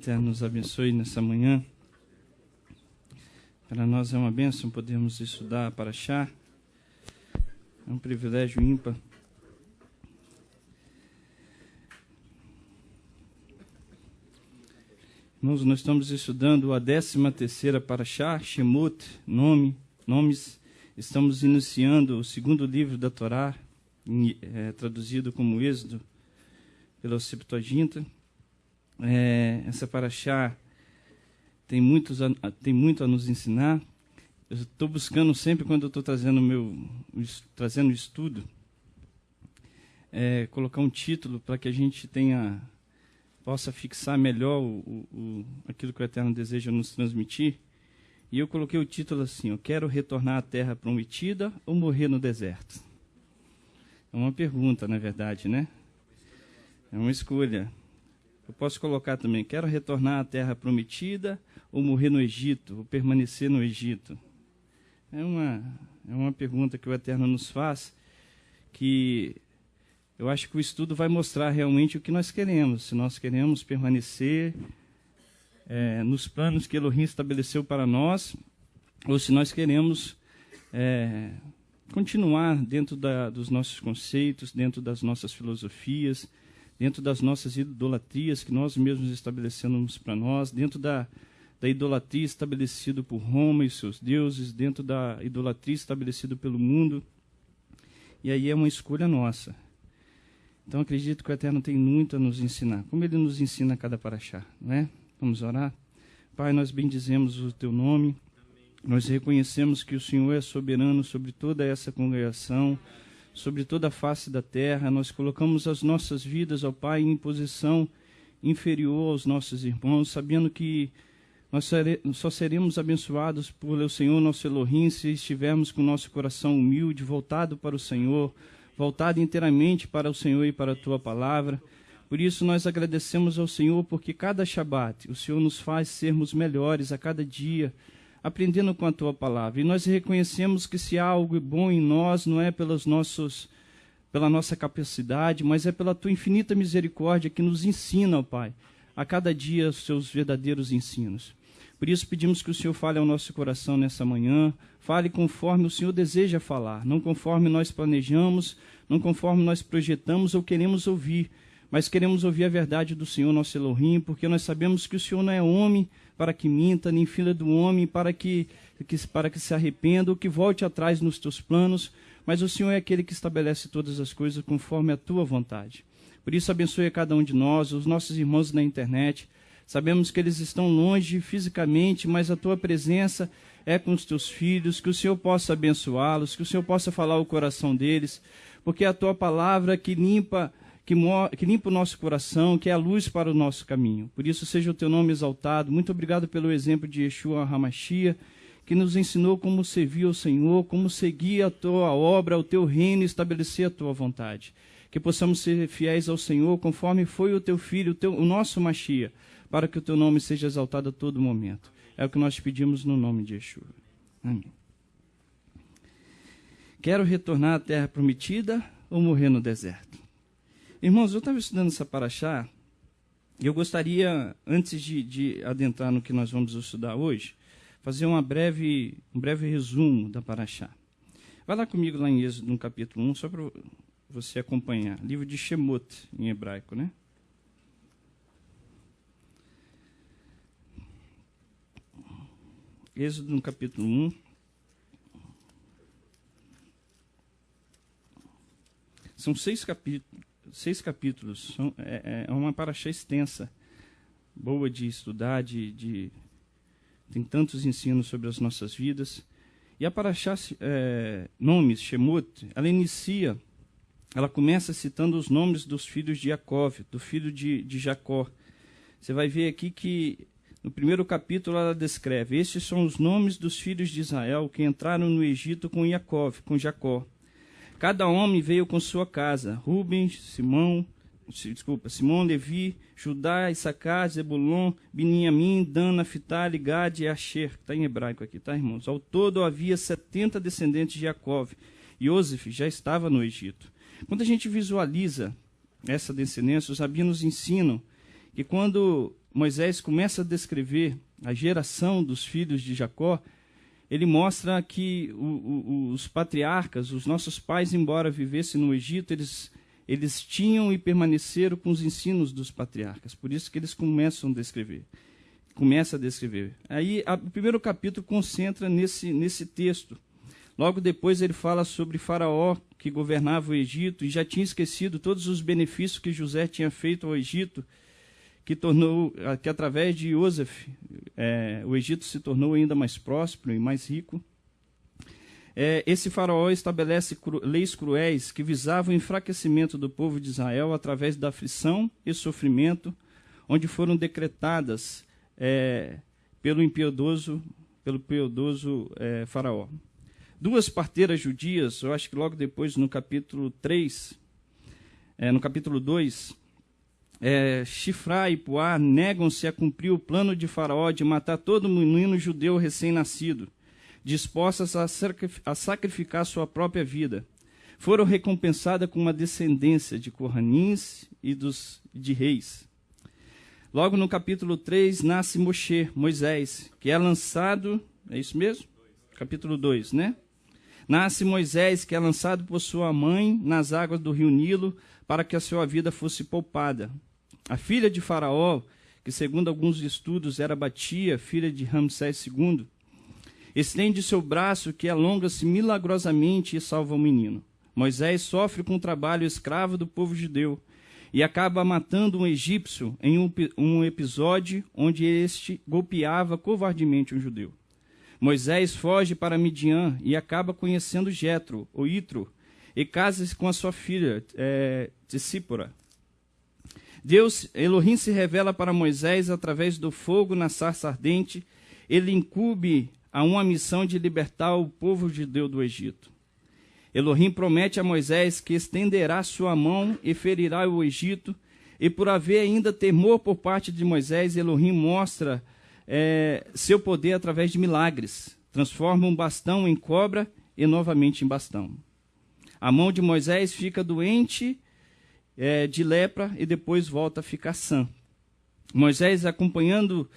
Eterno nos abençoe nessa manhã. Para nós é uma bênção podermos estudar para Parashá. É um privilégio ímpar. Irmãos, nós estamos estudando a 13ª Parashá, Shemot, nomes. Estamos iniciando o segundo livro da Torá, traduzido como Êxodo pela Septuaginta. Essa Parashá tem muito a nos ensinar. Eu estou buscando sempre, quando eu estou trazendo o estudo, colocar um título para que a gente possa fixar melhor aquilo que o Eterno deseja nos transmitir. E eu coloquei o título assim: eu quero retornar à terra prometida ou morrer no deserto? É uma pergunta, na verdade, né? É uma escolha. Eu posso colocar também: quero retornar à terra prometida ou morrer no Egito, ou permanecer no Egito? É uma pergunta que o Eterno nos faz, que eu acho que o estudo vai mostrar realmente o que nós queremos. Se nós queremos permanecer nos planos que Elohim estabeleceu para nós, ou se nós queremos continuar dentro dos nossos conceitos, dentro das nossas filosofias, dentro das nossas idolatrias que nós mesmos estabelecemos para nós, dentro da idolatria estabelecida por Roma e seus deuses, dentro da idolatria estabelecida pelo mundo. E aí é uma escolha nossa. Então acredito que o Eterno tem muito a nos ensinar, como Ele nos ensina a cada Parashá, não é? Vamos orar? Pai, nós bendizemos o Teu nome, nós reconhecemos que o Senhor é soberano sobre toda essa congregação, sobre toda a face da terra. Nós colocamos as nossas vidas, ó Pai, em posição inferior aos nossos irmãos, sabendo que nós só seremos abençoados por o Senhor, nosso Elohim, se estivermos com o nosso coração humilde, voltado para o Senhor, voltado inteiramente para o Senhor e para a Tua palavra. Por isso nós agradecemos ao Senhor, porque cada Shabat o Senhor nos faz sermos melhores a cada dia, aprendendo com a Tua palavra. E nós reconhecemos que se há algo bom em nós, não é pela nossa capacidade, mas é pela Tua infinita misericórdia que nos ensina, ó Pai, a cada dia os Seus verdadeiros ensinos. Por isso pedimos que o Senhor fale ao nosso coração nessa manhã, fale conforme o Senhor deseja falar, não conforme nós planejamos, não conforme nós projetamos ou queremos ouvir, mas queremos ouvir a verdade do Senhor, nosso Elohim, porque nós sabemos que o Senhor não é homem para que minta, nem filho do homem para que se arrependa ou que volte atrás nos teus planos, mas o Senhor é aquele que estabelece todas as coisas conforme a tua vontade. Por isso abençoe a cada um de nós, os nossos irmãos na internet. Sabemos que eles estão longe fisicamente, mas a tua presença é com os teus filhos, que o Senhor possa abençoá-los, que o Senhor possa falar o coração deles, porque é a tua palavra que limpa o nosso coração, que é a luz para o nosso caminho. Por isso, seja o teu nome exaltado. Muito obrigado pelo exemplo de Yeshua HaMashiach, que nos ensinou como servir ao Senhor, como seguir a tua obra, o teu reino e estabelecer a tua vontade. Que possamos ser fiéis ao Senhor, conforme foi o teu Filho, o nosso Mashiach, para que o teu nome seja exaltado a todo momento. É o que nós pedimos no nome de Yeshua. Amém. Quero retornar à terra prometida ou morrer no deserto? Irmãos, eu estava estudando essa Parashá e eu gostaria, antes de adentrar no que nós vamos estudar hoje, fazer um breve resumo da Parashá. Vai lá comigo lá em Êxodo, no capítulo 1, só para você acompanhar. Livro de Shemot, em hebraico, né? Êxodo, no capítulo 1. São 6 capítulos. É uma Parashá extensa, boa de estudar, tem tantos ensinos sobre as nossas vidas. E a Parashá, nomes, Shemot, ela começa citando os nomes dos filhos de Jacó, do filho de Jacó. Você vai ver aqui que no primeiro capítulo ela descreve: estes são os nomes dos filhos de Israel que entraram no Egito com Jacó. Cada homem veio com sua casa: Rubens, Simão, Levi, Judá, Issacar, Zebulon, Beniamim, Dan, Naphtali, Gad e Asher. Está em hebraico aqui, tá, irmãos? Ao todo havia 70 descendentes de Jacó. Iosef já estava no Egito. Quando a gente visualiza essa descendência, os rabinos ensinam que quando Moisés começa a descrever a geração dos filhos de Jacó, ele mostra que os patriarcas, os nossos pais, embora vivessem no Egito, eles tinham e permaneceram com os ensinos dos patriarcas. Por isso que eles começam a descrever. Aí, o primeiro capítulo concentra nesse texto. Logo depois ele fala sobre Faraó, que governava o Egito, e já tinha esquecido todos os benefícios que José tinha feito ao Egito, que através de Iosef, o Egito se tornou ainda mais próspero e mais rico. Esse Faraó estabelece leis cruéis que visavam o enfraquecimento do povo de Israel através da aflição e sofrimento, onde foram decretadas pelo impiedoso Faraó. Duas parteiras judias, eu acho que logo depois no capítulo 2, Shifra e Puá negam-se a cumprir o plano de Faraó de matar todo menino judeu recém-nascido, dispostas a sacrificar sua própria vida. Foram recompensadas com uma descendência de Corranins e de reis. Logo no capítulo 3, nasce Moisés, que é lançado... É isso mesmo? Capítulo 2, né? Nasce Moisés, que é lançado por sua mãe nas águas do rio Nilo, para que a sua vida fosse poupada. A filha de Faraó, que segundo alguns estudos era Batia, filha de Ramsés II, estende seu braço que alonga-se milagrosamente e salva o menino. Moisés sofre com o trabalho escravo do povo judeu e acaba matando um egípcio em um episódio onde este golpeava covardemente um judeu. Moisés foge para Midian e acaba conhecendo Jetro, ou Itro, e casa-se com a sua filha, Tsípora. Elohim se revela para Moisés através do fogo na sarça ardente. Ele incumbe a uma missão de libertar o povo judeu do Egito. Elohim promete a Moisés que estenderá sua mão e ferirá o Egito, e por haver ainda temor por parte de Moisés, Elohim mostra seu poder através de milagres. Transforma um bastão em cobra e novamente em bastão. A mão de Moisés fica doente de lepra e depois volta a ficar sã. Moisés, acompanhado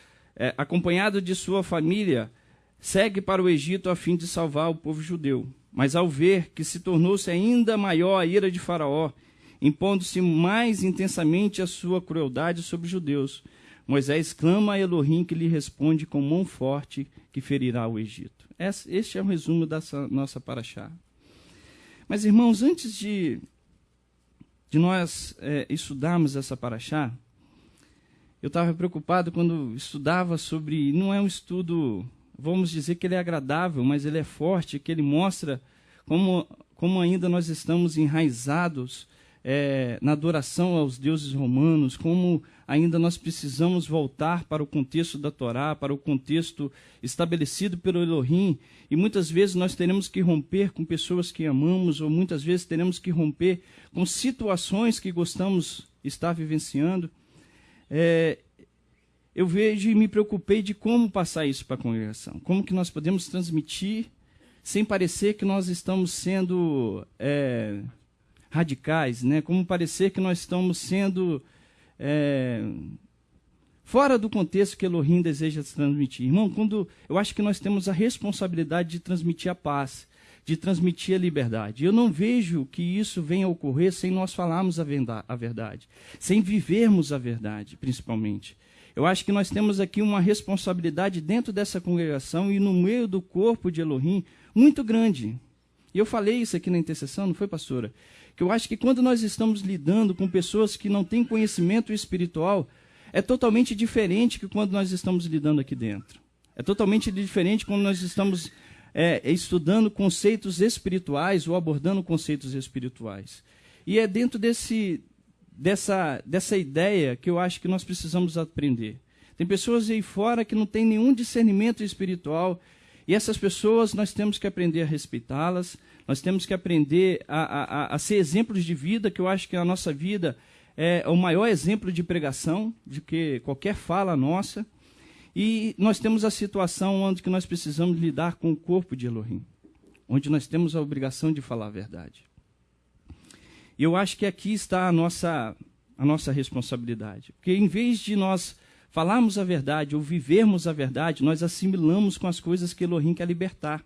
de sua família, segue para o Egito a fim de salvar o povo judeu. Mas ao ver que se tornou-se ainda maior a ira de Faraó, impondo-se mais intensamente a sua crueldade sobre os judeus, Moisés clama a Elohim, que lhe responde com mão forte que ferirá o Egito. Este é o resumo dessa nossa paraxá. Mas, irmãos, antes de nós estudarmos essa paraxá, eu estava preocupado quando estudava sobre... Não é um estudo, vamos dizer que ele é agradável, mas ele é forte, que ele mostra como ainda nós estamos enraizados na adoração aos deuses romanos, como ainda nós precisamos voltar para o contexto da Torá, para o contexto estabelecido pelo Elohim, e muitas vezes nós teremos que romper com pessoas que amamos, ou muitas vezes teremos que romper com situações que gostamos de estar vivenciando. Eu vejo e me preocupei de como passar isso para a congregação, como que nós podemos transmitir sem parecer que nós estamos sendo radicais, né? Como parecer que nós estamos sendo fora do contexto que Elohim deseja transmitir. Irmão, eu acho que nós temos a responsabilidade de transmitir a paz, de transmitir a liberdade. Eu não vejo que isso venha a ocorrer sem nós falarmos a verdade, sem vivermos a verdade, principalmente. Eu acho que nós temos aqui uma responsabilidade dentro dessa congregação e no meio do corpo de Elohim muito grande. E eu falei isso aqui na intercessão, não foi, pastora? Que eu acho que quando nós estamos lidando com pessoas que não têm conhecimento espiritual, é totalmente diferente que quando nós estamos lidando aqui dentro. É totalmente diferente quando nós estamos estudando conceitos espirituais ou abordando conceitos espirituais. E é dentro dessa ideia que eu acho que nós precisamos aprender. Tem pessoas aí fora que não têm nenhum discernimento espiritual, e essas pessoas nós temos que aprender a respeitá-las, nós temos que aprender a ser exemplos de vida, que eu acho que a nossa vida é o maior exemplo de pregação, de que qualquer fala nossa, e nós temos a situação onde que nós precisamos lidar com o corpo de Elohim, onde nós temos a obrigação de falar a verdade. E eu acho que aqui está a a nossa responsabilidade. Porque em vez de nós falarmos a verdade ou vivermos a verdade, nós assimilamos com as coisas que Elohim quer libertar.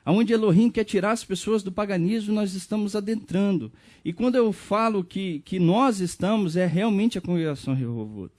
Aonde Elohim quer tirar as pessoas do paganismo, nós estamos adentrando. E quando eu falo que nós estamos, é realmente a congregação Rehovot.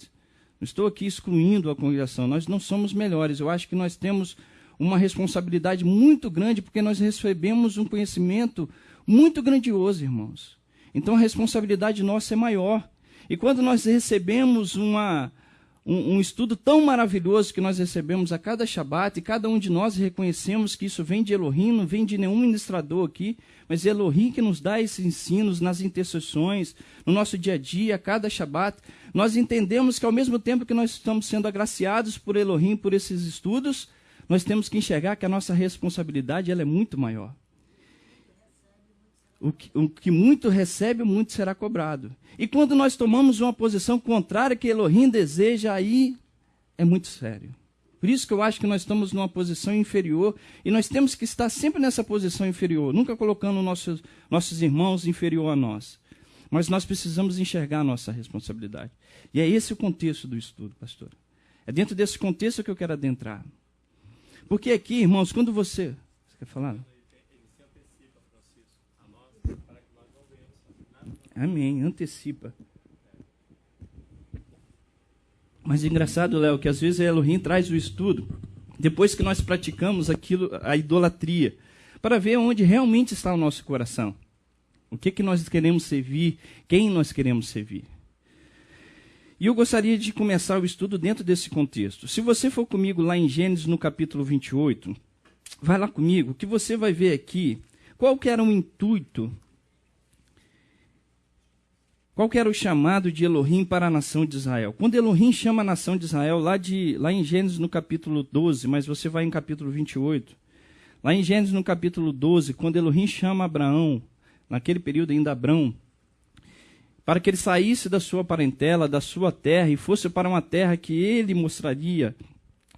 Não estou aqui excluindo a congregação, nós não somos melhores. Eu acho que nós temos uma responsabilidade muito grande, porque nós recebemos um conhecimento muito grandioso, irmãos. Então a responsabilidade nossa é maior. E quando nós recebemos um estudo tão maravilhoso que nós recebemos a cada Shabat, e cada um de nós reconhecemos que isso vem de Elohim, não vem de nenhum ministrador aqui, mas é Elohim que nos dá esses ensinos nas intercessões, no nosso dia a dia, a cada Shabat. Nós entendemos que ao mesmo tempo que nós estamos sendo agraciados por Elohim, por esses estudos, nós temos que enxergar que a nossa responsabilidade ela é muito maior. O que muito recebe, muito será cobrado. E quando nós tomamos uma posição contrária que Elohim deseja, aí é muito sério. Por isso que eu acho que nós estamos numa posição inferior, e nós temos que estar sempre nessa posição inferior, nunca colocando nossos irmãos inferior a nós. Mas nós precisamos enxergar a nossa responsabilidade. E é esse o contexto do estudo, pastor. É dentro desse contexto que eu quero adentrar. Porque aqui, irmãos, quando você quer falar? Amém, antecipa. Mas é engraçado, Léo, que às vezes a Elohim traz o estudo, depois que nós praticamos aquilo, a idolatria, para ver onde realmente está o nosso coração. O que nós queremos servir, quem nós queremos servir. E eu gostaria de começar o estudo dentro desse contexto. Se você for comigo lá em Gênesis, no capítulo 28, vai lá comigo, que você vai ver aqui qual que era o intuito. Qual que era o chamado de Elohim para a nação de Israel? Quando Elohim chama a nação de Israel, lá em Gênesis no capítulo 12, mas você vai em capítulo 28, lá em Gênesis no capítulo 12, quando Elohim chama Abraão, naquele período ainda Abrão, para que ele saísse da sua parentela, da sua terra, e fosse para uma terra que ele mostraria,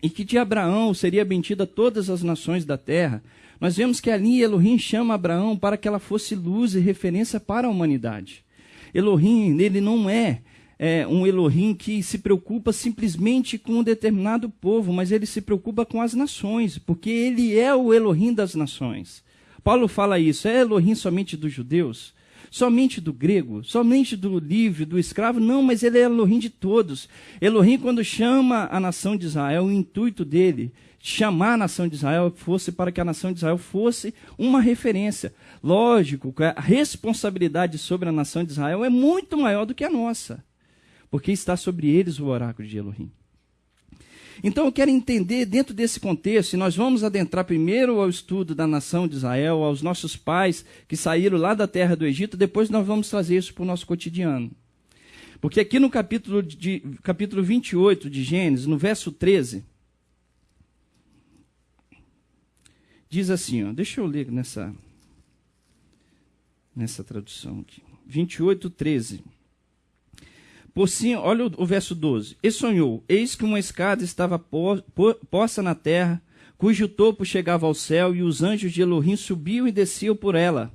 e que de Abraão seria bendita todas as nações da terra, nós vemos que ali Elohim chama Abraão para que ela fosse luz e referência para a humanidade. Elohim, ele não é um Elohim que se preocupa simplesmente com um determinado povo, mas ele se preocupa com as nações, porque ele é o Elohim das nações. Paulo fala isso, é Elohim somente dos judeus? Somente do grego? Somente do livre, do escravo? Não, mas ele é Elohim de todos. Elohim, quando chama a nação de Israel, o intuito dele, chamar a nação de Israel, fosse para que a nação de Israel fosse uma referência. Lógico que a responsabilidade sobre a nação de Israel é muito maior do que a nossa, porque está sobre eles o oráculo de Elohim. Então eu quero entender dentro desse contexto, e nós vamos adentrar primeiro ao estudo da nação de Israel, aos nossos pais que saíram lá da terra do Egito, depois nós vamos trazer isso para o nosso cotidiano. Porque aqui no capítulo 28 de Gênesis, no verso 13, diz assim, ó, deixa eu ler nessa tradução aqui, 28, 13. Por cima, olha o verso 12. E sonhou, eis que uma escada estava posta na terra, cujo topo chegava ao céu, e os anjos de Elohim subiam e desciam por ela.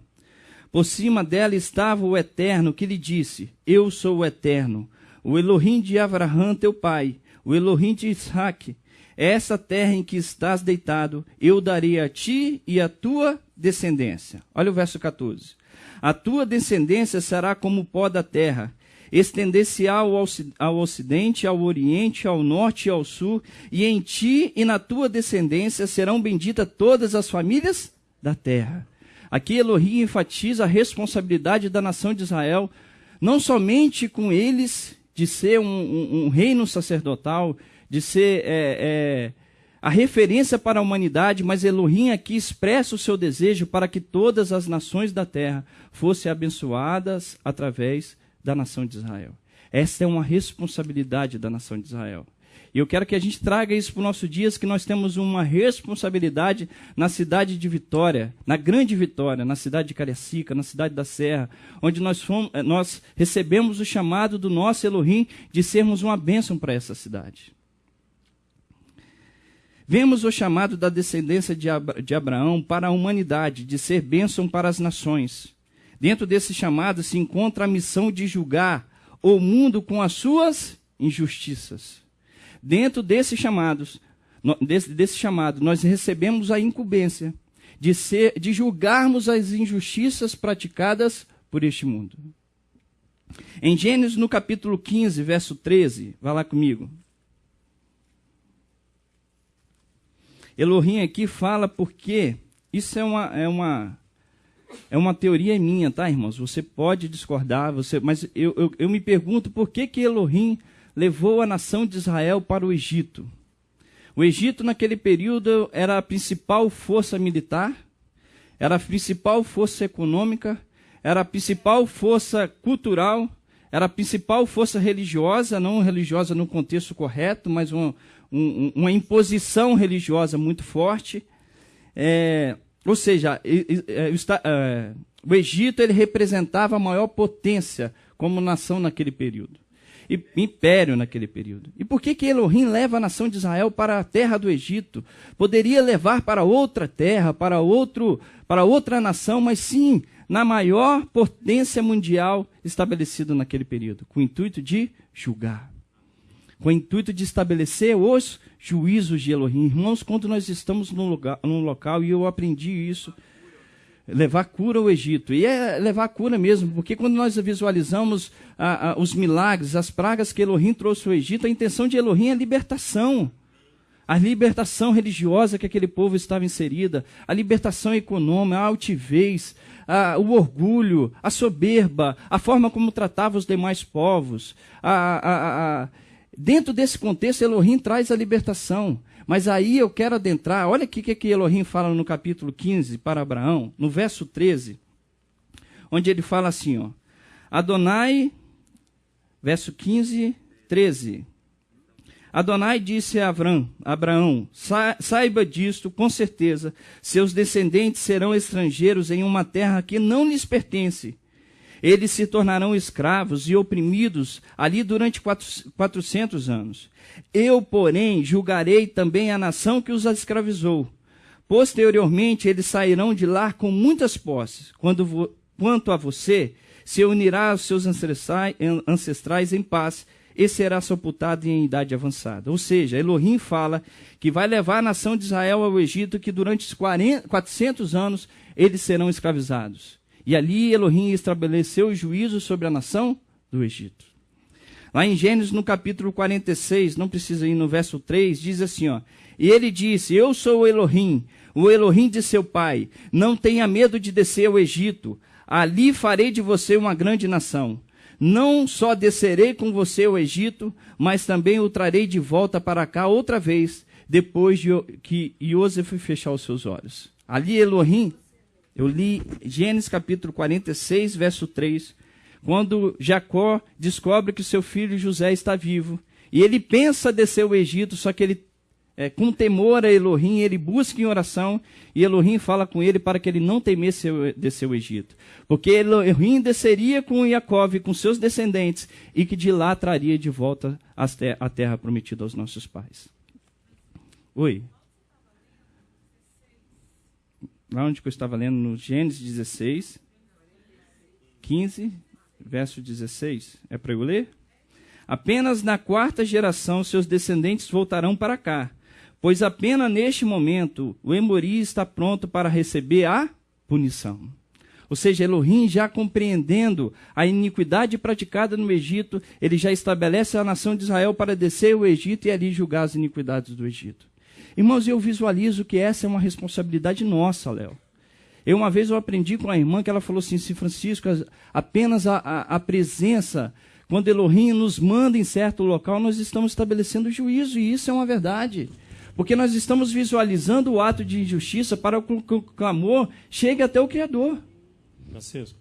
Por cima dela estava o Eterno, que lhe disse, eu sou o Eterno, o Elohim de Abraham teu pai, o Elohim de Isaac. Essa terra em que estás deitado, eu darei a ti e a tua descendência. Olha o verso 14. A tua descendência será como o pó da terra, estender-se ao ocidente, ao oriente, ao norte e ao sul, e em ti e na tua descendência serão benditas todas as famílias da terra. Aqui Elohim enfatiza a responsabilidade da nação de Israel, não somente com eles, de ser um reino sacerdotal, de ser a referência para a humanidade, mas Elohim aqui expressa o seu desejo para que todas as nações da terra fossem abençoadas através da nação de Israel. Essa é uma responsabilidade da nação de Israel. E eu quero que a gente traga isso para os nossos dias, que nós temos uma responsabilidade na cidade de Vitória, na grande Vitória, na cidade de Cariacica, na cidade da Serra, onde nós recebemos o chamado do nosso Elohim de sermos uma bênção para essa cidade. Vemos o chamado da descendência de Abraão para a humanidade, de ser bênção para as nações. Dentro desse chamado se encontra a missão de julgar o mundo com as suas injustiças. Dentro desse chamado, nós recebemos a incumbência de julgarmos as injustiças praticadas por este mundo. Em Gênesis, no capítulo 15, verso 13, vá lá comigo. Elohim aqui fala porque, isso é uma teoria minha, tá, irmãos? Você pode discordar, mas eu me pergunto por que Elohim levou a nação de Israel para o Egito. O Egito, naquele período, era a principal força militar, era a principal força econômica, era a principal força cultural, era a principal força religiosa, não religiosa no contexto correto, mas uma imposição religiosa muito forte. Ou seja, o Egito ele representava a maior potência como nação naquele período, e império naquele período. E por que Elohim leva a nação de Israel para a terra do Egito? Poderia levar para outra terra, para outra nação, mas sim na maior potência mundial estabelecida naquele período, com o intuito de julgar, com o intuito de estabelecer os juízos de Elohim. Irmãos, quando nós estamos num local, e eu aprendi isso, levar cura ao Egito, e é levar cura mesmo, porque quando nós visualizamos os milagres, as pragas que Elohim trouxe ao Egito, a intenção de Elohim é a libertação religiosa que aquele povo estava inserida, a libertação econômica, a altivez, o orgulho, a soberba, a forma como tratava os demais povos. Dentro desse contexto, Elohim traz a libertação. Mas aí eu quero adentrar, olha aqui o que Elohim fala no capítulo 15 para Abraão, no verso 13, onde ele fala assim, ó, Adonai, verso 15, 13. Adonai disse a Abraão, saiba disto, com certeza, seus descendentes serão estrangeiros em uma terra que não lhes pertence. Eles se tornarão escravos e oprimidos ali durante 400 anos. Eu, porém, julgarei também a nação que os escravizou. Posteriormente, eles sairão de lá com muitas posses. Quanto a você, se unirá aos seus ancestrais em paz e será sepultado em idade avançada. Ou seja, Elohim fala que vai levar a nação de Israel ao Egito, que durante 400 anos eles serão escravizados. E ali Elohim estabeleceu o juízo sobre a nação do Egito. Lá em Gênesis, no capítulo 46, não precisa ir no verso 3, diz assim, ó, e ele disse, eu sou o Elohim de seu pai, não tenha medo de descer ao Egito, ali farei de você uma grande nação. Não só descerei com você ao Egito, mas também o trarei de volta para cá outra vez, depois de que Iosef fechar os seus olhos. Ali Elohim, eu li Gênesis capítulo 46, verso 3, quando Jacó descobre que seu filho José está vivo, e ele pensa descer ao Egito, só que ele, com temor a Elohim, ele busca em oração, e Elohim fala com ele para que ele não temesse descer ao Egito. Porque Elohim desceria com Jacó e com seus descendentes, e que de lá traria de volta a terra prometida aos nossos pais. Oi? Lá onde eu estava lendo, no Gênesis 16, 15, verso 16. É para eu ler? Apenas na 4ª geração seus descendentes voltarão para cá, pois apenas neste momento o Emori está pronto para receber a punição. Ou seja, Elohim, já compreendendo a iniquidade praticada no Egito, ele já estabelece a nação de Israel para descer ao Egito e ali julgar as iniquidades do Egito. Irmãos, eu visualizo que essa é uma responsabilidade nossa, Léo. Uma vez eu aprendi com a irmã que ela falou assim, Francisco, apenas a presença, quando Elohim nos manda em certo local, nós estamos estabelecendo juízo, e isso é uma verdade. Porque nós estamos visualizando o ato de injustiça para que o clamor chegue até o Criador. Francisco,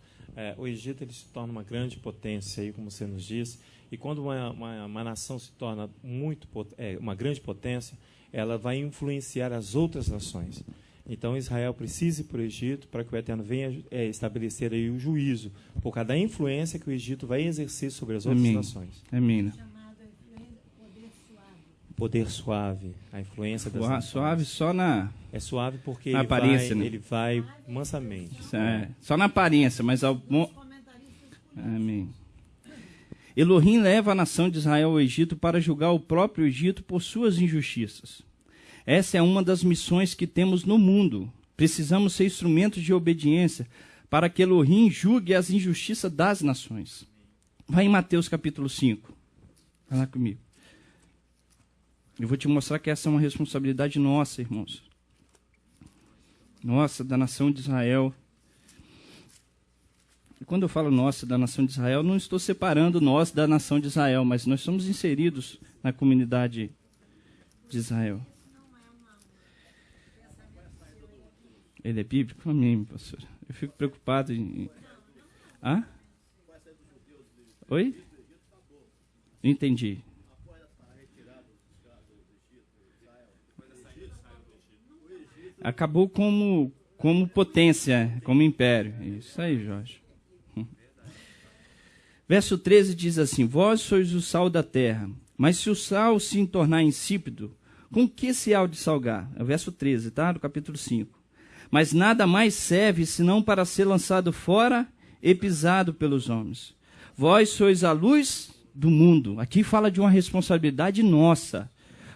o Egito ele se torna uma grande potência, aí, como você nos disse, e quando uma nação se torna uma grande potência, ela vai influenciar as outras nações. Então, Israel precisa ir para o Egito para que o Eterno venha estabelecer aí o juízo, por causa da influência que o Egito vai exercer sobre as outras nações. Amém. Poder suave, a influência das nações. Suave só na... É suave porque ele vai mansamente. Só na aparência, mas ao... Amém. Elohim leva a nação de Israel ao Egito para julgar o próprio Egito por suas injustiças. Essa é uma das missões que temos no mundo. Precisamos ser instrumentos de obediência para que Elohim julgue as injustiças das nações. Vai em Mateus capítulo 5. Vai lá comigo. Eu vou te mostrar que essa é uma responsabilidade nossa, irmãos. Nossa, da nação de Israel. E quando eu falo nossa, da nação de Israel, não estou separando nós da nação de Israel, mas nós somos inseridos na comunidade de Israel. Ele é bíblico? Amém, pastor. Eu fico preocupado em... Hã? Oi? Entendi. Acabou como potência, como império. Isso aí, Jorge. Verso 13 diz assim: Vós sois o sal da terra, mas se o sal se tornar insípido, com que se há de salgar? É o verso 13, tá? Do capítulo 5. Mas nada mais serve, senão para ser lançado fora e pisado pelos homens. Vós sois a luz do mundo. Aqui fala de uma responsabilidade nossa.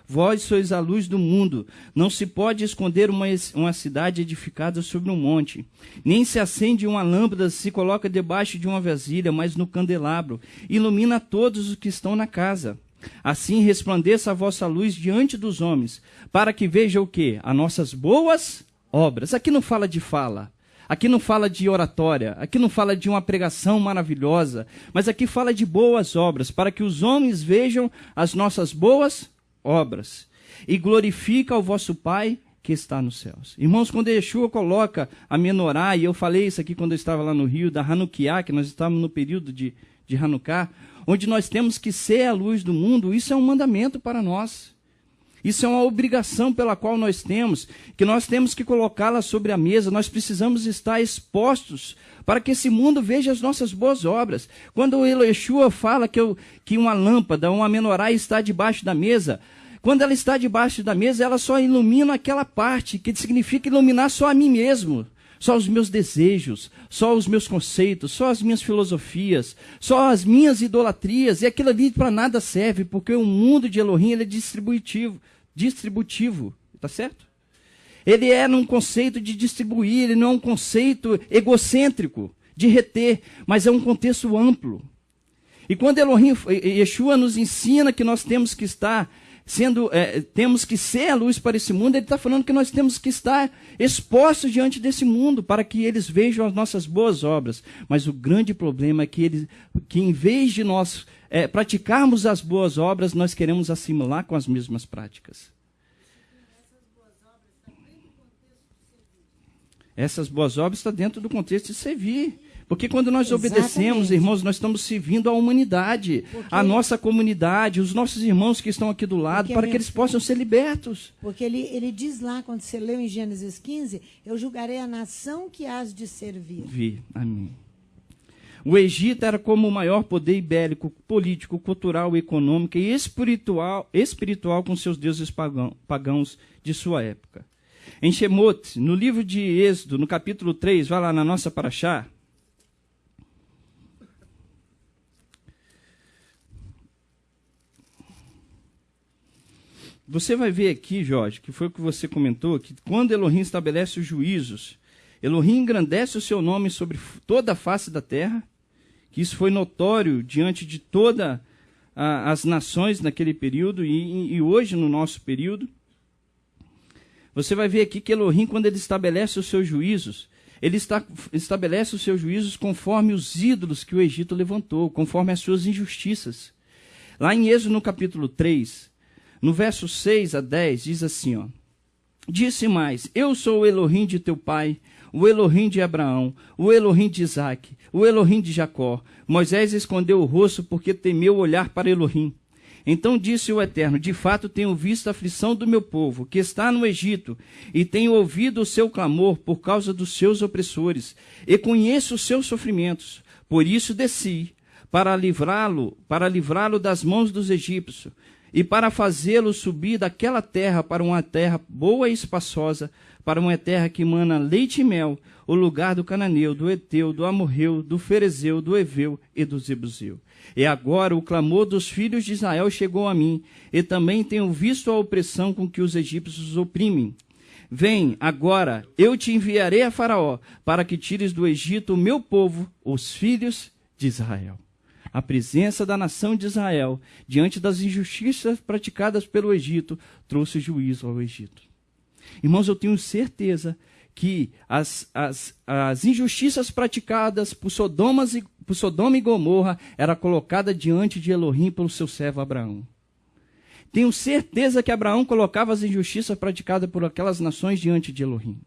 Vós sois a luz do mundo. Não se pode esconder uma cidade edificada sobre um monte. Nem se acende uma lâmpada, se coloca debaixo de uma vasilha, mas no candelabro. Ilumina todos os que estão na casa. Assim resplandeça a vossa luz diante dos homens, para que vejam o quê? As nossas boas obras. Aqui não fala de fala. Aqui não fala de oratória, aqui não fala de uma pregação maravilhosa, mas aqui fala de boas obras, para que os homens vejam as nossas boas obras e glorifica o vosso Pai que está nos céus. Irmãos, quando Yeshua coloca a menorá, e eu falei isso aqui quando eu estava lá no Rio, da Hanukkah, que nós estávamos no período de Hanukkah, onde nós temos que ser a luz do mundo, isso é um mandamento para nós. Isso é uma obrigação pela qual nós temos que colocá-la sobre a mesa. Nós precisamos estar expostos para que esse mundo veja as nossas boas obras. Quando o Yeshua fala que uma lâmpada, uma menorá está debaixo da mesa, quando ela está debaixo da mesa, ela só ilumina aquela parte, que significa iluminar só a mim mesmo, só os meus desejos, só os meus conceitos, só as minhas filosofias, só as minhas idolatrias, e aquilo ali para nada serve, porque o mundo de Elohim ele é distributivo, tá certo? Ele é num conceito de distribuir, ele não é um conceito egocêntrico, de reter, mas é um contexto amplo. E quando Yeshua nos ensina que nós temos que estar temos que ser a luz para esse mundo, ele está falando que nós temos que estar expostos diante desse mundo, para que eles vejam as nossas boas obras. Mas o grande problema é que em vez de nós praticarmos as boas obras, nós queremos assimilar com as mesmas práticas. Essas boas obras estão dentro do contexto de servir. Porque quando nós obedecemos, irmãos, nós estamos servindo a humanidade, a nossa comunidade, os nossos irmãos que estão aqui do lado, para que eles possam ser libertos. Porque ele diz lá, quando você leu em Gênesis 15, eu julgarei a nação que hás de servir. Amém. O Egito era como o maior poder ibérico, político, cultural, econômico e espiritual com seus deuses pagãos de sua época. Em Shemot, no livro de Êxodo, no capítulo 3, vai lá na nossa paraxá, você vai ver aqui, Jorge, que foi o que você comentou, que quando Elohim estabelece os juízos, Elohim engrandece o seu nome sobre toda a face da terra, que isso foi notório diante de todas as nações naquele período e hoje no nosso período. Você vai ver aqui que Elohim, quando ele estabelece os seus juízos, ele estabelece os seus juízos conforme os ídolos que o Egito levantou, conforme as suas injustiças. Lá em Êxodo, no capítulo 3, no verso 6 a 10, diz assim, ó: Disse mais, eu sou o Elohim de teu pai, o Elohim de Abraão, o Elohim de Isaque, o Elohim de Jacó. Moisés escondeu o rosto porque temeu olhar para Elohim. Então disse o Eterno, de fato tenho visto a aflição do meu povo, que está no Egito, e tenho ouvido o seu clamor por causa dos seus opressores, e conheço os seus sofrimentos. Por isso desci, para livrá-lo das mãos dos egípcios, e para fazê-lo subir daquela terra para uma terra boa e espaçosa, para uma terra que emana leite e mel, o lugar do cananeu, do Eteu, do Amorreu, do Ferezeu, do Eveu e do Zebuseu. E agora o clamor dos filhos de Israel chegou a mim, e também tenho visto a opressão com que os egípcios os oprimem. Vem, agora, eu te enviarei a Faraó, para que tires do Egito o meu povo, os filhos de Israel. A presença da nação de Israel, diante das injustiças praticadas pelo Egito, trouxe juízo ao Egito. Irmãos, eu tenho certeza que as injustiças praticadas por Sodoma e Gomorra era colocada diante de Elohim pelo seu servo Abraão. Tenho certeza que Abraão colocava as injustiças praticadas por aquelas nações diante de Elohim.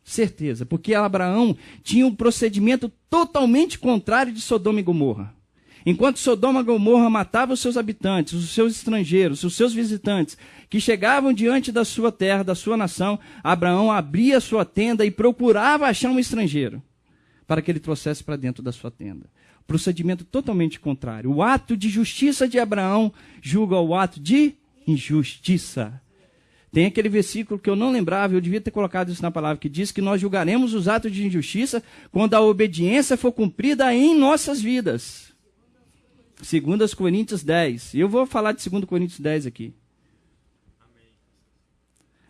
Certeza, porque Abraão tinha um procedimento totalmente contrário de Sodoma e Gomorra. Enquanto Sodoma e Gomorra matava os seus habitantes, os seus estrangeiros, os seus visitantes, que chegavam diante da sua terra, da sua nação, Abraão abria a sua tenda e procurava achar um estrangeiro para que ele trouxesse para dentro da sua tenda. Procedimento totalmente contrário. O ato de justiça de Abraão julga o ato de injustiça. Tem aquele versículo que eu não lembrava, eu devia ter colocado isso na palavra, que diz que nós julgaremos os atos de injustiça quando a obediência for cumprida em nossas vidas. 2 Coríntios 10. E eu vou falar de 2 Coríntios 10 aqui.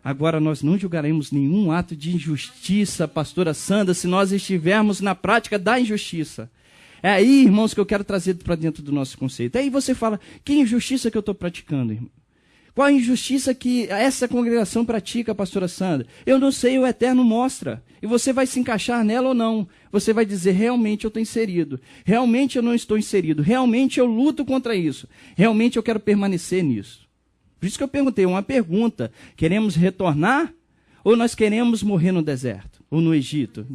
Agora, nós não julgaremos nenhum ato de injustiça, pastora Sandra, se nós estivermos na prática da injustiça. É aí, irmãos, que eu quero trazer para dentro do nosso conceito. Aí você fala, que injustiça que eu estou praticando, irmão? Qual a injustiça que essa congregação pratica, pastora Sandra? Eu não sei, o Eterno mostra. E você vai se encaixar nela ou não. Você vai dizer, realmente eu estou inserido. Realmente eu não estou inserido. Realmente eu luto contra isso. Realmente eu quero permanecer nisso. Por isso que eu perguntei, uma pergunta. Queremos retornar ou nós queremos morrer no deserto? Ou no Egito?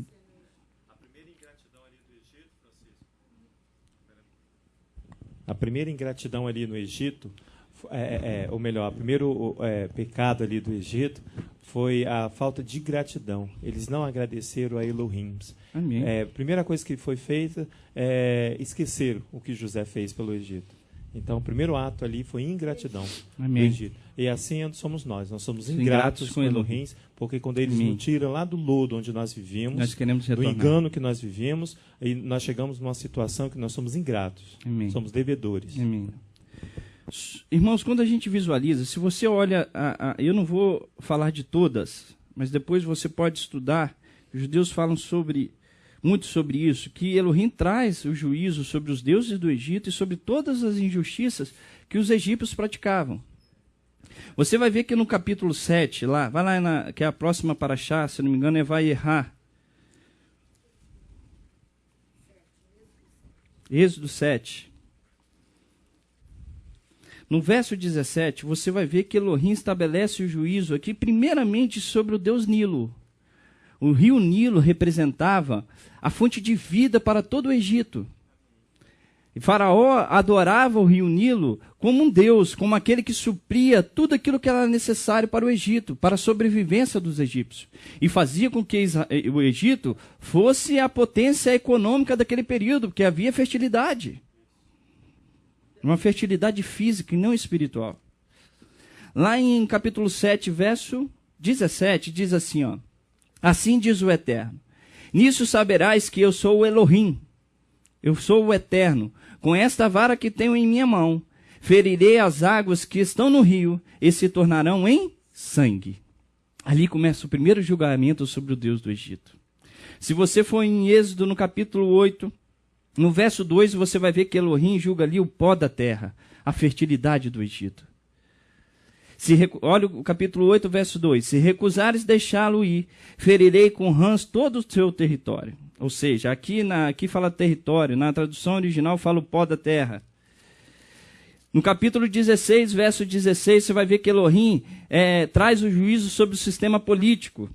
A primeira ingratidão ali no Egito, ou melhor, o primeiro pecado ali do Egito foi a falta de gratidão. Eles não agradeceram a Elohim. Amém. A primeira coisa que foi feita é esquecer o que José fez pelo Egito. Então, o primeiro ato ali foi ingratidão do Egito. E assim somos nós. Nós somos ingratos com Elohim, porque quando eles nos tiram lá do lodo onde nós vivíamos, nós queremos do retornar. engano que nós vivíamos, e nós chegamos numa situação que nós somos ingratos. Amém. Somos devedores. Amém. Irmãos, quando a gente visualiza, se você olha, eu não vou falar de todas, mas depois você pode estudar, os judeus falam muito sobre isso, que Elohim traz o juízo sobre os deuses do Egito e sobre todas as injustiças que os egípcios praticavam. Você vai ver que no capítulo 7, vai lá, que é a próxima paraxá, se não me engano, vai errar. Êxodo 7. No verso 17, você vai ver que Elohim estabelece o juízo aqui, primeiramente sobre o deus Nilo. O rio Nilo representava a fonte de vida para todo o Egito. E Faraó adorava o rio Nilo como um deus, como aquele que supria tudo aquilo que era necessário para o Egito, para a sobrevivência dos egípcios. E fazia com que o Egito fosse a potência econômica daquele período, porque havia fertilidade. Uma fertilidade física e não espiritual. Lá em capítulo 7, verso 17, diz assim, ó. Assim diz o Eterno, nisso saberás que eu sou o Elohim, eu sou o Eterno, com esta vara que tenho em minha mão, ferirei as águas que estão no rio e se tornarão em sangue. Ali começa o primeiro julgamento sobre o Deus do Egito. Se você for em Êxodo no capítulo 8, no verso 2, você vai ver que Elohim julga ali o pó da terra, a fertilidade do Egito. Olha o capítulo 8, verso 2. Se recusares deixá-lo ir, ferirei com rãs todo o seu território. Ou seja, aqui fala território, na tradução original fala o pó da terra. No capítulo 16, verso 16, você vai ver que Elohim traz o juízo sobre o sistema político.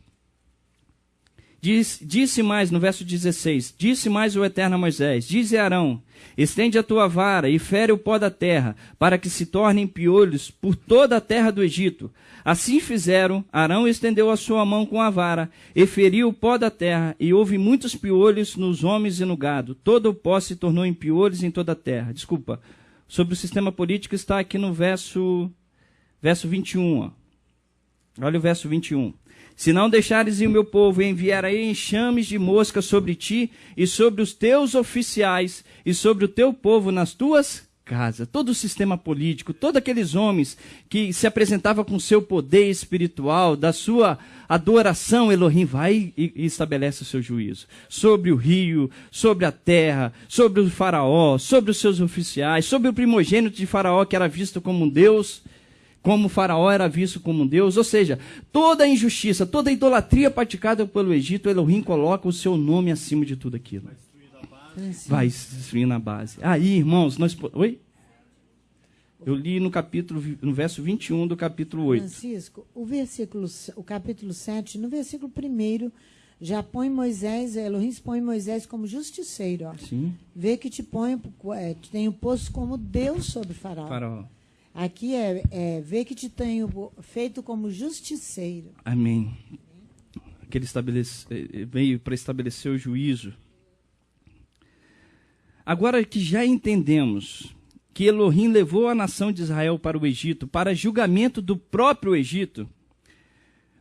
Disse mais, no verso 16, disse mais o Eterno a Moisés, dize a Arão, estende a tua vara e fere o pó da terra, para que se tornem piolhos por toda a terra do Egito. Assim fizeram, Arão estendeu a sua mão com a vara, e feriu o pó da terra, e houve muitos piolhos nos homens e no gado. Todo o pó se tornou em piolhos em toda a terra. Desculpa, sobre o sistema político está aqui no verso 21. Ó. Olha o verso 21. Se não deixares ir o meu povo, enviarei enxames de moscas sobre ti e sobre os teus oficiais e sobre o teu povo nas tuas casas. Todo o sistema político, todos aqueles homens que se apresentavam com seu poder espiritual, da sua adoração, Elohim vai e estabelece o seu juízo. Sobre o rio, sobre a terra, sobre o faraó, sobre os seus oficiais, sobre o primogênito de faraó que era visto como um Deus, como o faraó era visto como um Deus, ou seja, toda a injustiça, toda a idolatria praticada pelo Egito, Elohim coloca o seu nome acima de tudo aquilo. Vai destruir na base. Aí, irmãos, Oi? Eu li no verso 21 do capítulo 8. Francisco, o capítulo 7, no versículo 1, já põe Moisés, Elohim põe Moisés como justiceiro. Ó. Sim. Vê que te tenho posto como Deus sobre Faraó. Aqui vê que te tenho feito como justiceiro. Amém. Que ele veio para estabelecer o juízo. Agora que já entendemos que Elohim levou a nação de Israel para o Egito, para julgamento do próprio Egito,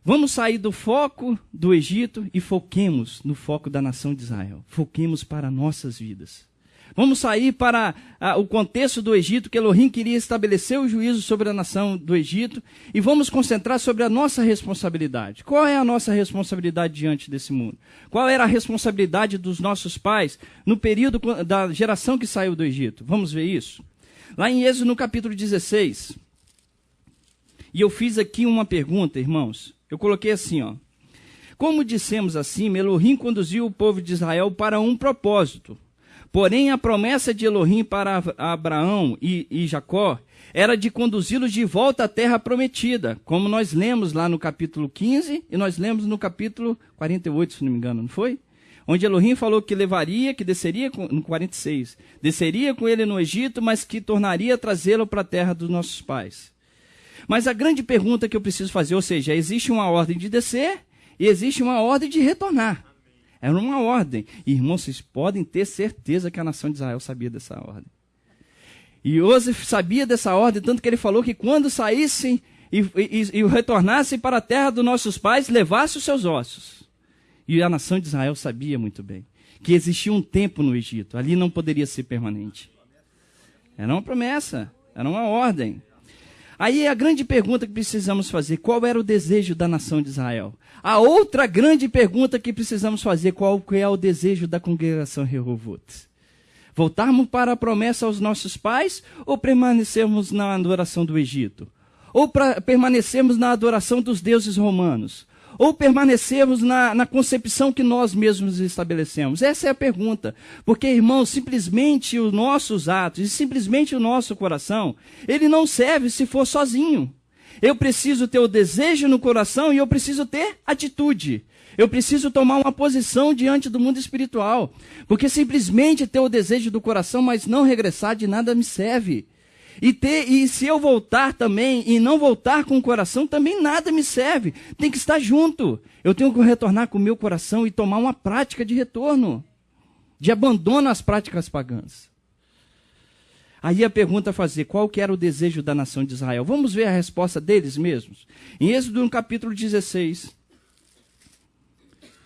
vamos sair do foco do Egito e foquemos no foco da nação de Israel. Foquemos para nossas vidas. Vamos sair para o contexto do Egito, que Elohim queria estabelecer o juízo sobre a nação do Egito, e vamos concentrar sobre a nossa responsabilidade. Qual é a nossa responsabilidade diante desse mundo? Qual era a responsabilidade dos nossos pais no período da geração que saiu do Egito? Vamos ver isso? Lá em Êxodo, no capítulo 16, e eu fiz aqui uma pergunta, irmãos. Eu coloquei assim, ó. Como dissemos acima, Elohim conduziu o povo de Israel para um propósito. Porém, a promessa de Elohim para Abraão e Jacó era de conduzi-los de volta à terra prometida, como nós lemos lá no capítulo 15 e nós lemos no capítulo 48, se não me engano, não foi? Onde Elohim falou que desceria, no 46, desceria com ele no Egito, mas que tornaria a trazê-lo para a terra dos nossos pais. Mas a grande pergunta que eu preciso fazer, ou seja, existe uma ordem de descer e existe uma ordem de retornar. Era uma ordem. E, irmãos, vocês podem ter certeza que a nação de Israel sabia dessa ordem. E José sabia dessa ordem, tanto que ele falou que quando saíssem e retornassem para a terra dos nossos pais, levassem os seus ossos. E a nação de Israel sabia muito bem que existia um tempo no Egito. Ali não poderia ser permanente. Era uma promessa, era uma ordem. Aí a grande pergunta que precisamos fazer, qual era o desejo da nação de Israel? A outra grande pergunta que precisamos fazer, qual é o desejo da congregação Rehovot? Voltarmos para a promessa aos nossos pais ou permanecermos na adoração do Egito? Ou permanecermos na adoração dos deuses romanos? Ou permanecermos na concepção que nós mesmos estabelecemos? Essa é a pergunta. Porque, irmãos, simplesmente os nossos atos e simplesmente o nosso coração, ele não serve se for sozinho. Eu preciso ter o desejo no coração e eu preciso ter atitude. Eu preciso tomar uma posição diante do mundo espiritual. Porque simplesmente ter o desejo do coração, mas não regressar, de nada me serve. E se eu voltar também e não voltar com o coração, também nada me serve. Tem que estar junto. Eu tenho que retornar com o meu coração e tomar uma prática de retorno, de abandono às práticas pagãs. Aí a pergunta a fazer, qual que era o desejo da nação de Israel? Vamos ver a resposta deles mesmos. Em Êxodo, no capítulo 16.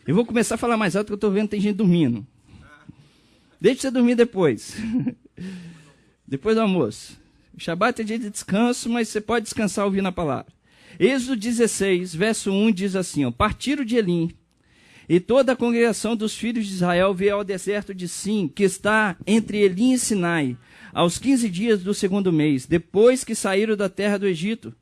Eu vou começar a falar mais alto, que eu estou vendo que tem gente dormindo. Deixa você dormir depois. Depois do almoço. O Shabat é dia de descanso, mas você pode descansar ouvindo a palavra. Êxodo 16, verso 1 diz assim, ó, partiram de Elim, e toda a congregação dos filhos de Israel veio ao deserto de Sim, que está entre Elim e Sinai, aos 15 dias do segundo mês, depois que saíram da terra do Egito.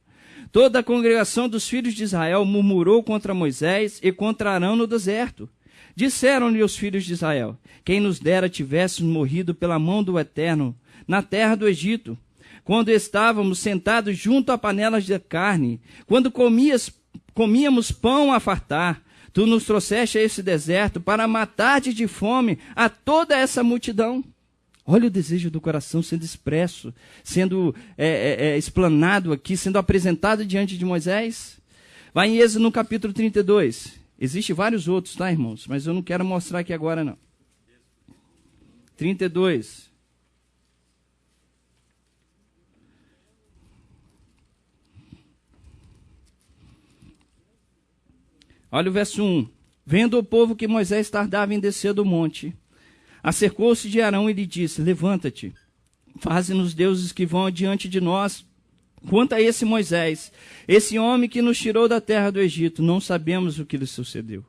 Toda a congregação dos filhos de Israel murmurou contra Moisés e contra Arão no deserto. Disseram-lhe os filhos de Israel, quem nos dera tivéssemos morrido pela mão do Eterno, na terra do Egito, quando estávamos sentados junto a panelas de carne, quando comíamos pão a fartar, tu nos trouxeste a esse deserto para matar-te de fome a toda essa multidão. Olha o desejo do coração sendo expresso, sendo explanado aqui, sendo apresentado diante de Moisés. Vai em Êxodo no capítulo 32. Existem vários outros, tá, irmãos? Mas eu não quero mostrar aqui agora, não. 32. Olha o verso 1. Vendo o povo que Moisés tardava em descer do monte, acercou-se de Arão e lhe disse: levanta-te, faze-nos deuses que vão adiante de nós. Quanto a esse Moisés, esse homem que nos tirou da terra do Egito, não sabemos o que lhe sucedeu.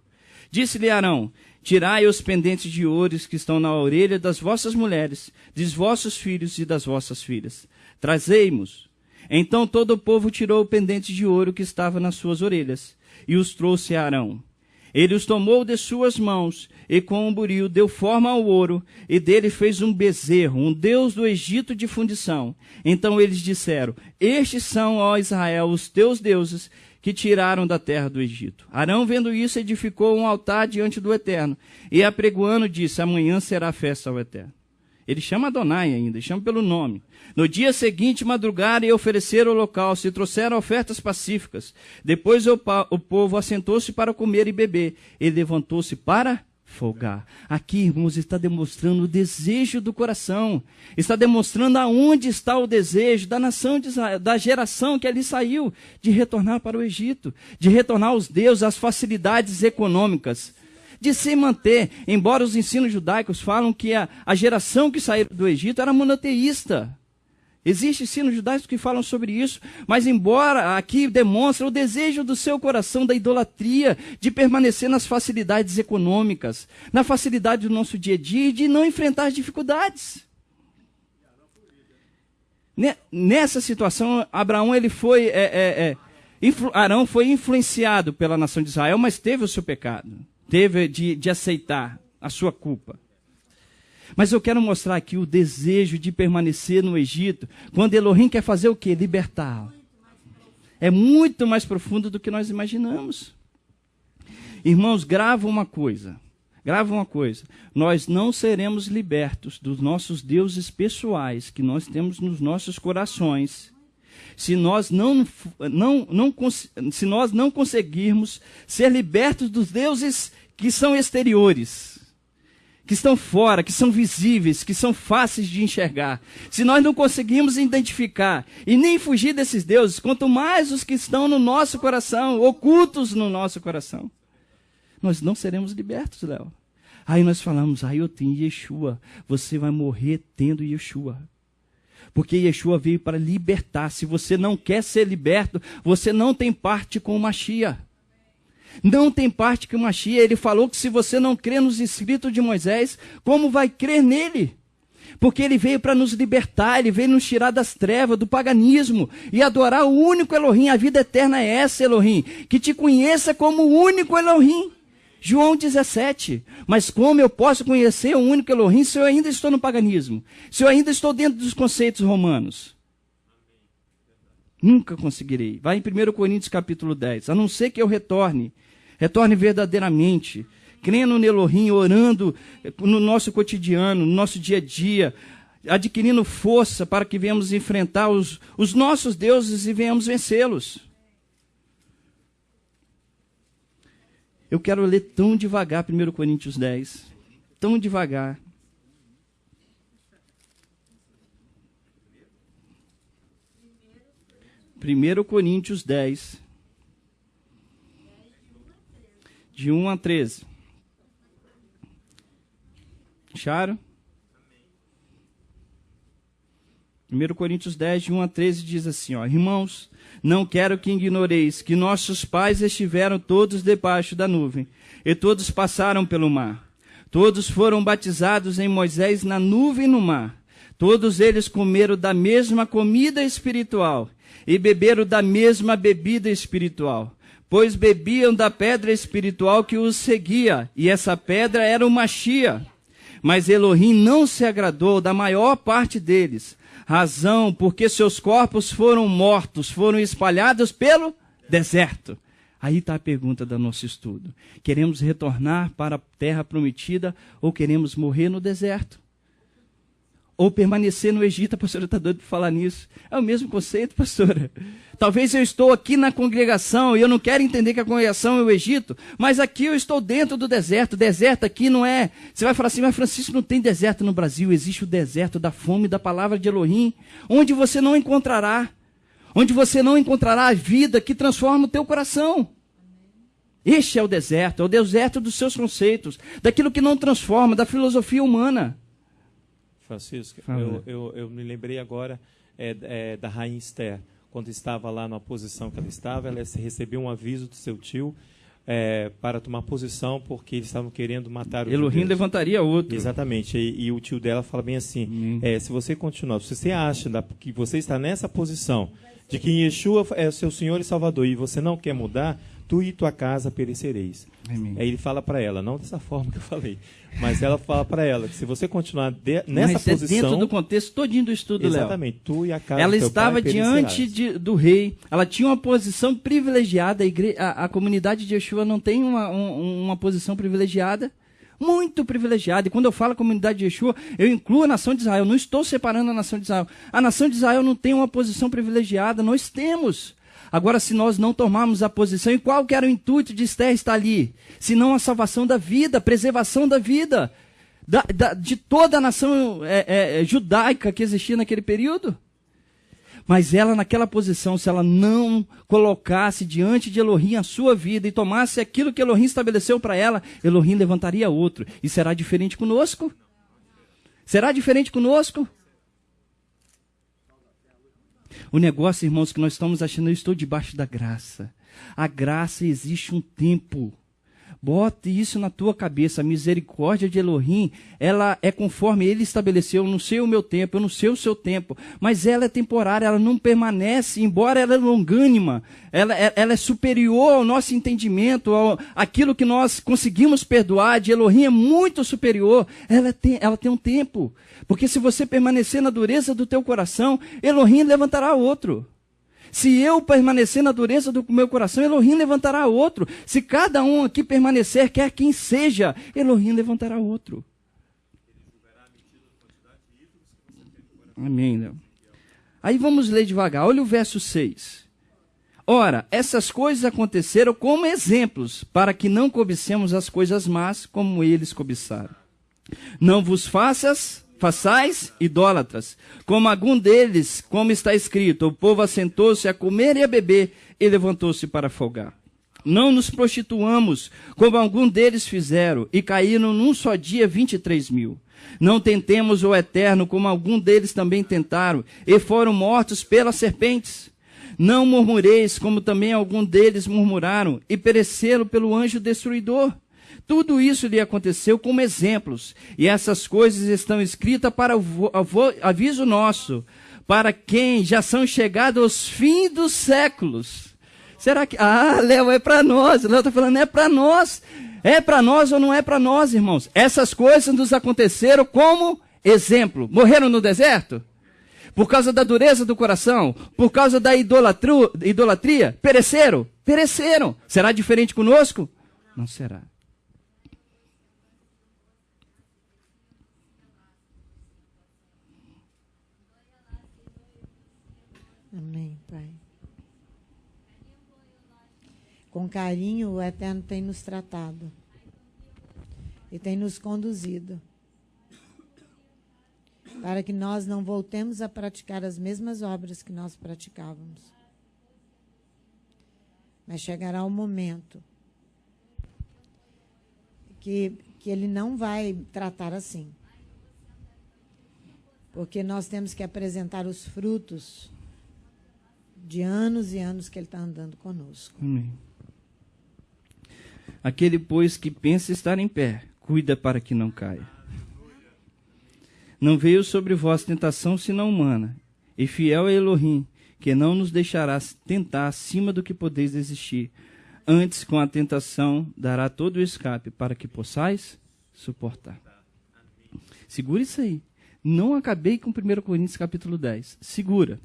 Disse-lhe Arão: tirai os pendentes de ouro que estão na orelha das vossas mulheres, dos vossos filhos e das vossas filhas. Trazei-mos. Então todo o povo tirou o pendente de ouro que estava nas suas orelhas e os trouxe a Arão. Ele os tomou de suas mãos e com um buril deu forma ao ouro e dele fez um bezerro, um deus do Egito de fundição. Então eles disseram: estes são, ó Israel, os teus deuses que tiraram da terra do Egito. Arão, vendo isso, edificou um altar diante do Eterno e apregoando disse: amanhã será festa ao Eterno. Ele chama Adonai ainda, chama pelo nome. No dia seguinte, madrugaram e ofereceram holocausto e trouxeram ofertas pacíficas. Depois o povo assentou-se para comer e beber. Ele levantou-se para folgar. Aqui, irmãos, está demonstrando o desejo do coração. Está demonstrando aonde está o desejo da nação de Israel, da geração que ali saiu, de retornar para o Egito, de retornar aos deuses, às facilidades econômicas, de se manter, embora os ensinos judaicos falam que a geração que saiu do Egito era monoteísta. Existem ensinos judaicos que falam sobre isso, mas embora aqui demonstra o desejo do seu coração da idolatria, de permanecer nas facilidades econômicas, na facilidade do nosso dia a dia e de não enfrentar as dificuldades. Nessa situação, Arão foi influenciado pela nação de Israel, mas teve o seu pecado. Teve de aceitar a sua culpa. Mas eu quero mostrar aqui o desejo de permanecer no Egito, quando Elohim quer fazer o quê? Libertá-lo. É muito mais profundo do que nós imaginamos. Irmãos, grava uma coisa. Nós não seremos libertos dos nossos deuses pessoais que nós temos nos nossos corações, se nós não conseguirmos ser libertos dos deuses que são exteriores, que estão fora, que são visíveis, que são fáceis de enxergar. Se nós não conseguirmos identificar e nem fugir desses deuses, quanto mais os que estão no nosso coração, ocultos no nosso coração, nós não seremos libertos, Léo. Aí nós falamos: eu tenho Yeshua. Você vai morrer tendo Yeshua. Porque Yeshua veio para libertar. Se você não quer ser liberto, você não tem parte com o Mashiach. Não tem parte com o Mashiach. Ele falou que se você não crê nos escritos de Moisés, como vai crer nele? Porque ele veio para nos libertar, ele veio nos tirar das trevas, do paganismo, e adorar o único Elohim. A vida eterna é essa, Elohim, que te conheça como o único Elohim. João 17, mas como eu posso conhecer o único Elohim se eu ainda estou no paganismo? Se eu ainda estou dentro dos conceitos romanos? Nunca conseguirei. Vai em 1 Coríntios capítulo 10. A não ser que eu retorne verdadeiramente, crendo no Elohim, orando no nosso cotidiano, no nosso dia a dia, adquirindo força para que venhamos enfrentar os nossos deuses e venhamos vencê-los. Eu quero ler tão devagar 1 Coríntios 10. Tão devagar. Primeiro Coríntios 10. De 1 a 13. Acharam? 1 Coríntios 10, de 1 a 13 diz assim: irmãos, não quero que ignoreis que nossos pais estiveram todos debaixo da nuvem, e todos passaram pelo mar. Todos foram batizados em Moisés na nuvem e no mar. Todos eles comeram da mesma comida espiritual e beberam da mesma bebida espiritual, pois bebiam da pedra espiritual que os seguia, e essa pedra era o Mashiach. Mas Elohim não se agradou da maior parte deles, razão porque seus corpos foram mortos, foram espalhados pelo deserto. Aí está a pergunta do nosso estudo. Queremos retornar para a terra prometida ou queremos morrer no deserto? Ou permanecer no Egito? A pastora está doida para falar nisso. É o mesmo conceito, pastora. Talvez eu estou aqui na congregação e eu não quero entender que a congregação é o Egito, mas aqui eu estou dentro do deserto. O deserto aqui não é... Você vai falar assim: mas Francisco, não tem deserto no Brasil. Existe o deserto da fome da palavra de Elohim, onde você não encontrará a vida que transforma o teu coração. Este é o deserto dos seus conceitos, daquilo que não transforma, da filosofia humana. Francisco, eu me lembrei agora da rainha Esther, quando estava lá na posição que ela estava, ela recebeu um aviso do seu tio para tomar posição, porque eles estavam querendo matar o Elohim levantaria outro. Exatamente, e o tio dela fala bem assim, se você continuar, se você acha que você está nessa posição, de que Yeshua é seu Senhor e Salvador, e você não quer mudar, tu e tua casa perecereis. Amém. Aí ele fala para ela, não dessa forma que eu falei, mas ela fala para ela que se você continuar nessa mas posição... dentro do contexto todinho do estudo, Léo. Exatamente, tu e a casa ela do teu estava pai diante do rei, ela tinha uma posição privilegiada, a comunidade de Yeshua não tem uma posição privilegiada, muito privilegiada, e quando eu falo comunidade de Yeshua, eu incluo a nação de Israel, não estou separando a nação de Israel. A nação de Israel não tem uma posição privilegiada, nós temos. Agora, se nós não tomarmos a posição, e qual que era o intuito de Esther estar ali? Senão a salvação da vida, a preservação da vida, de toda a nação judaica que existia naquele período. Mas ela, naquela posição, se ela não colocasse diante de Elohim a sua vida e tomasse aquilo que Elohim estabeleceu para ela, Elohim levantaria outro. E será diferente conosco? Será diferente conosco? O negócio, irmãos, que nós estamos achando, eu estou debaixo da graça. A graça existe um tempo. Bote isso na tua cabeça. A misericórdia de Elohim, ela é conforme ele estabeleceu. Eu não sei o meu tempo, eu não sei o seu tempo. Mas ela é temporária, ela não permanece, embora ela é longânima. Ela é superior ao nosso entendimento, aquilo que nós conseguimos perdoar. De Elohim é muito superior. Ela tem um tempo. Porque se você permanecer na dureza do teu coração, Elohim levantará outro. Se eu permanecer na dureza do meu coração, Elohim levantará outro. Se cada um aqui permanecer, quer quem seja, Elohim levantará outro. Amém, Léo. Aí vamos ler devagar. Olha o verso 6. Ora, essas coisas aconteceram como exemplos, para que não cobicemos as coisas más, como eles cobiçaram. Não vos façais idólatras, como algum deles, como está escrito, o povo assentou-se a comer e a beber, e levantou-se para folgar. Não nos prostituamos, como algum deles fizeram, e caíram num só dia 23.000. Não tentemos o eterno, como algum deles também tentaram, e foram mortos pelas serpentes. Não murmureis, como também algum deles murmuraram, e pereceram pelo anjo destruidor. Tudo isso lhe aconteceu como exemplos, e essas coisas estão escritas para aviso nosso, para quem já são chegados aos fins dos séculos. Será que... Léo, é para nós. Léo está falando, é para nós. É para nós ou não é para nós, irmãos? Essas coisas nos aconteceram como exemplo. Morreram no deserto? Por causa da dureza do coração? Por causa da idolatria? Pereceram? Pereceram. Será diferente conosco? Não será. Amém, Pai. Com carinho, o Eterno tem nos tratado e tem nos conduzido para que nós não voltemos a praticar as mesmas obras que nós praticávamos. Mas chegará um momento que Ele não vai tratar assim, porque nós temos que apresentar os frutos de anos e anos que Ele está andando conosco. Amém. Aquele, pois, que pensa estar em pé, cuida para que não caia. Não veio sobre vós tentação senão humana, e fiel é Elohim, que não nos deixará tentar acima do que podeis resistir. Antes, com a tentação, dará todo o escape, para que possais suportar. Segura isso aí. Não acabei com 1 Coríntios capítulo 10. Segura.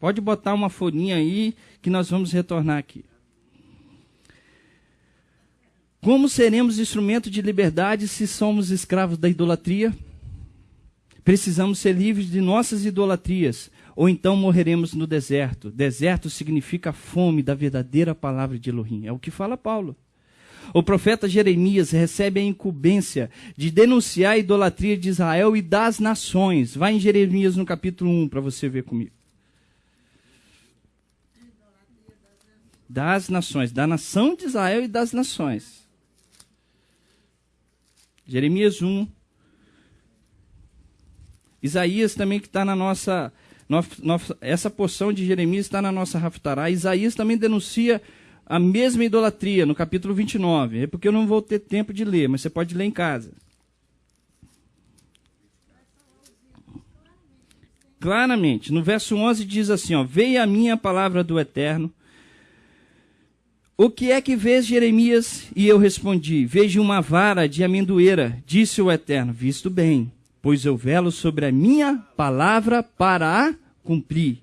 Pode botar uma folhinha aí que nós vamos retornar aqui. Como seremos instrumento de liberdade se somos escravos da idolatria? Precisamos ser livres de nossas idolatrias, ou então morreremos no deserto. Deserto significa a fome da verdadeira palavra de Elohim. É o que fala Paulo. O profeta Jeremias recebe a incumbência de denunciar a idolatria de Israel e das nações. Vai em Jeremias no capítulo 1 para você ver comigo. das nações, da nação de Israel e das nações. Jeremias 1. Isaías também, que está na nossa... Essa porção de Jeremias está na nossa Haftará. Isaías também denuncia a mesma idolatria, no capítulo 29. É porque eu não vou ter tempo de ler, mas você pode ler em casa. Claramente, no verso 11 diz assim, ó, veio a minha palavra do Eterno. O que é que vês, Jeremias? E eu respondi, vejo uma vara de amendoeira, disse o Eterno, visto bem, pois eu velo sobre a minha palavra para a cumprir.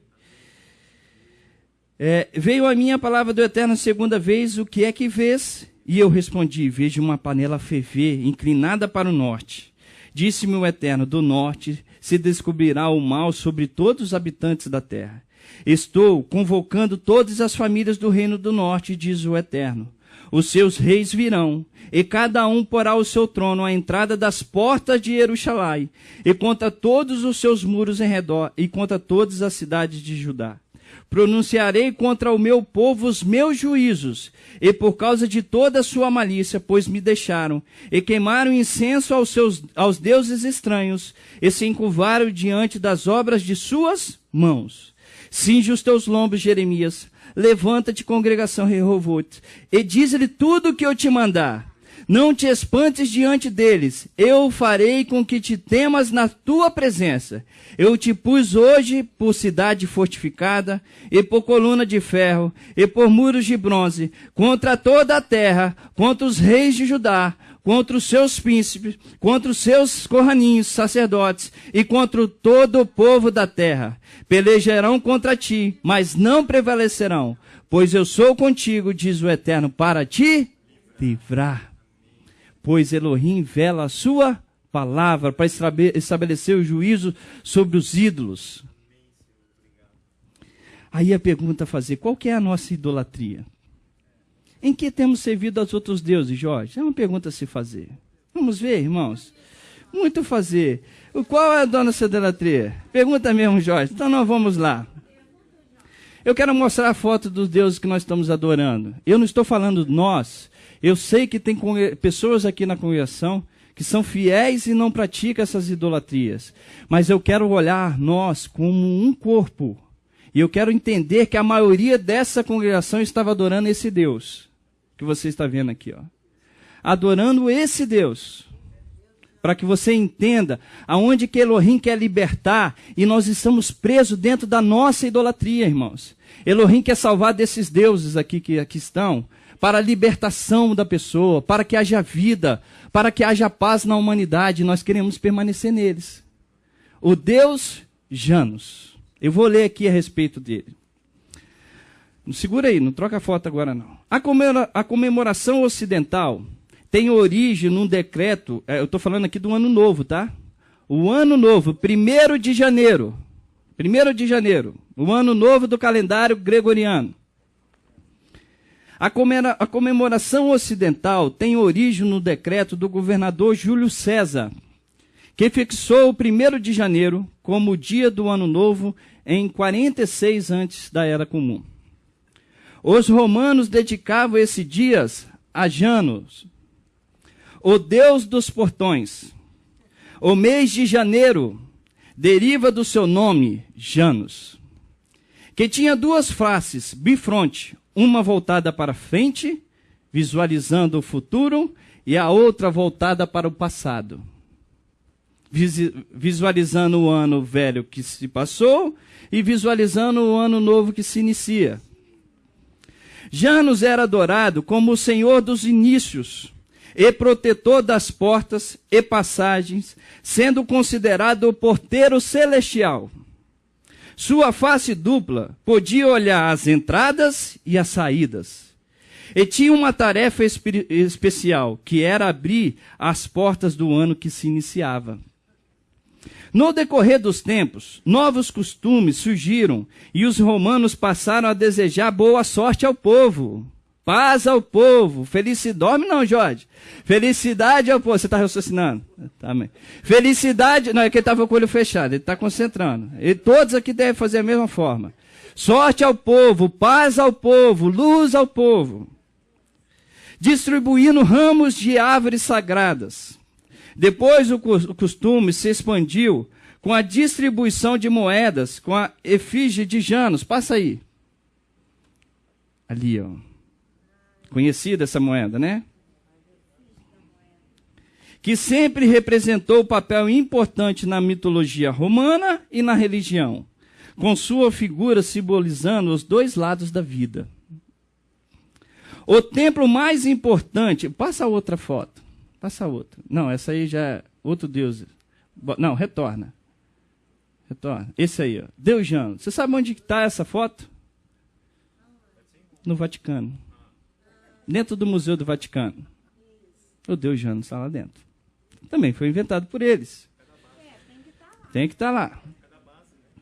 Veio a minha palavra do Eterno segunda vez, o que é que vês? E eu respondi, vejo uma panela ferver, inclinada para o norte. Disse-me o Eterno, do norte se descobrirá o mal sobre todos os habitantes da terra. Estou convocando todas as famílias do reino do norte, diz o Eterno. Os seus reis virão, e cada um porá o seu trono à entrada das portas de Jerusalém, e contra todos os seus muros em redor, e contra todas as cidades de Judá. Pronunciarei contra o meu povo os meus juízos, e por causa de toda a sua malícia, pois me deixaram, e queimaram incenso aos deuses estranhos, e se encurvaram diante das obras de suas mãos. Cinge os teus lombos, Jeremias, levanta-te, congregação Rehovot, e diz-lhe tudo o que eu te mandar. Não te espantes diante deles, eu farei com que te temas na tua presença. Eu te pus hoje por cidade fortificada, e por coluna de ferro, e por muros de bronze, contra toda a terra, contra os reis de Judá, contra os seus príncipes, contra os seus corraninhos, sacerdotes, e contra todo o povo da terra. Pelejarão contra ti, mas não prevalecerão, pois eu sou contigo, diz o Eterno, para te livrar. Pois Elohim vela a sua palavra para estabelecer o juízo sobre os ídolos. Aí a pergunta a fazer, qual que é a nossa idolatria? Em que temos servido aos outros deuses, Jorge? É uma pergunta a se fazer. Vamos ver, irmãos? Muito fazer. Qual é a nossa idolatria? Pergunta mesmo, Jorge. Então nós vamos lá. Eu quero mostrar a foto dos deuses que nós estamos adorando. Eu não estou falando nós. Eu sei que tem pessoas aqui na congregação que são fiéis e não praticam essas idolatrias. Mas eu quero olhar nós como um corpo. E eu quero entender que a maioria dessa congregação estava adorando esse Deus que você está vendo aqui, ó. Adorando esse Deus. Para que você entenda aonde que Elohim quer libertar e nós estamos presos dentro da nossa idolatria, irmãos. Elohim quer salvar desses deuses aqui que aqui estão, para a libertação da pessoa, para que haja vida, para que haja paz na humanidade. Nós queremos permanecer neles. O Deus Janus. Eu vou ler aqui a respeito dele. Não segura aí, não troca a foto agora não. A comemoração ocidental tem origem num decreto, eu estou falando aqui do ano novo, tá? O ano novo, 1º de janeiro. 1º de janeiro, o ano novo do calendário gregoriano. A comemoração ocidental tem origem no decreto do governador Júlio César, que fixou o 1º de janeiro como o dia do ano novo em 46 antes da Era Comum. Os romanos dedicavam esse dia a Janus, o deus dos portões. O mês de janeiro deriva do seu nome, Janus, que tinha duas faces, bifronte, uma voltada para frente, visualizando o futuro, e a outra voltada para o passado, visualizando o ano velho que se passou e visualizando o ano novo que se inicia. Janus era adorado como o Senhor dos inícios e protetor das portas e passagens, sendo considerado o porteiro celestial. Sua face dupla podia olhar as entradas e as saídas. E tinha uma tarefa especial, que era abrir as portas do ano que se iniciava. No decorrer dos tempos, novos costumes surgiram e os romanos passaram a desejar boa sorte ao povo. Paz ao povo, felicidade. Dorme não, Jorge. Felicidade ao povo. Você está raciocinando? Também. Felicidade. Não, é que ele estava com o olho fechado, ele está concentrando. E todos aqui devem fazer a mesma forma. sorte ao povo, paz ao povo, luz ao povo, distribuindo ramos de árvores sagradas. Depois o costume se expandiu com a distribuição de moedas, com a efígie de Janos. Passa aí. Ali, ó. Conhecida essa moeda, né? Que sempre representou um papel importante na mitologia romana e na religião, com sua figura simbolizando os dois lados da vida. O templo mais importante... Passa outra foto. Passa outra. Não, essa aí já é outro deus. Não, retorna. Retorna. Esse aí, ó. Deus Janos. Você sabe onde está essa foto? No Vaticano. Dentro do Museu do Vaticano. O Deus Janos está lá dentro. Também foi inventado por eles. Tem que estar lá.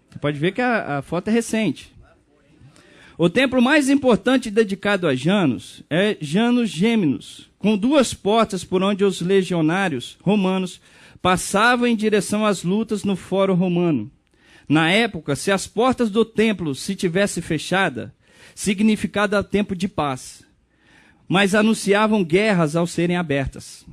Você pode ver que a foto é recente. O templo mais importante dedicado a Janos é Janus Geminus, com 2 portas por onde os legionários romanos passavam em direção às lutas no Fórum Romano. Na época, se as portas do templo se tivessem fechada, significava tempo de paz, mas anunciavam guerras ao serem abertas.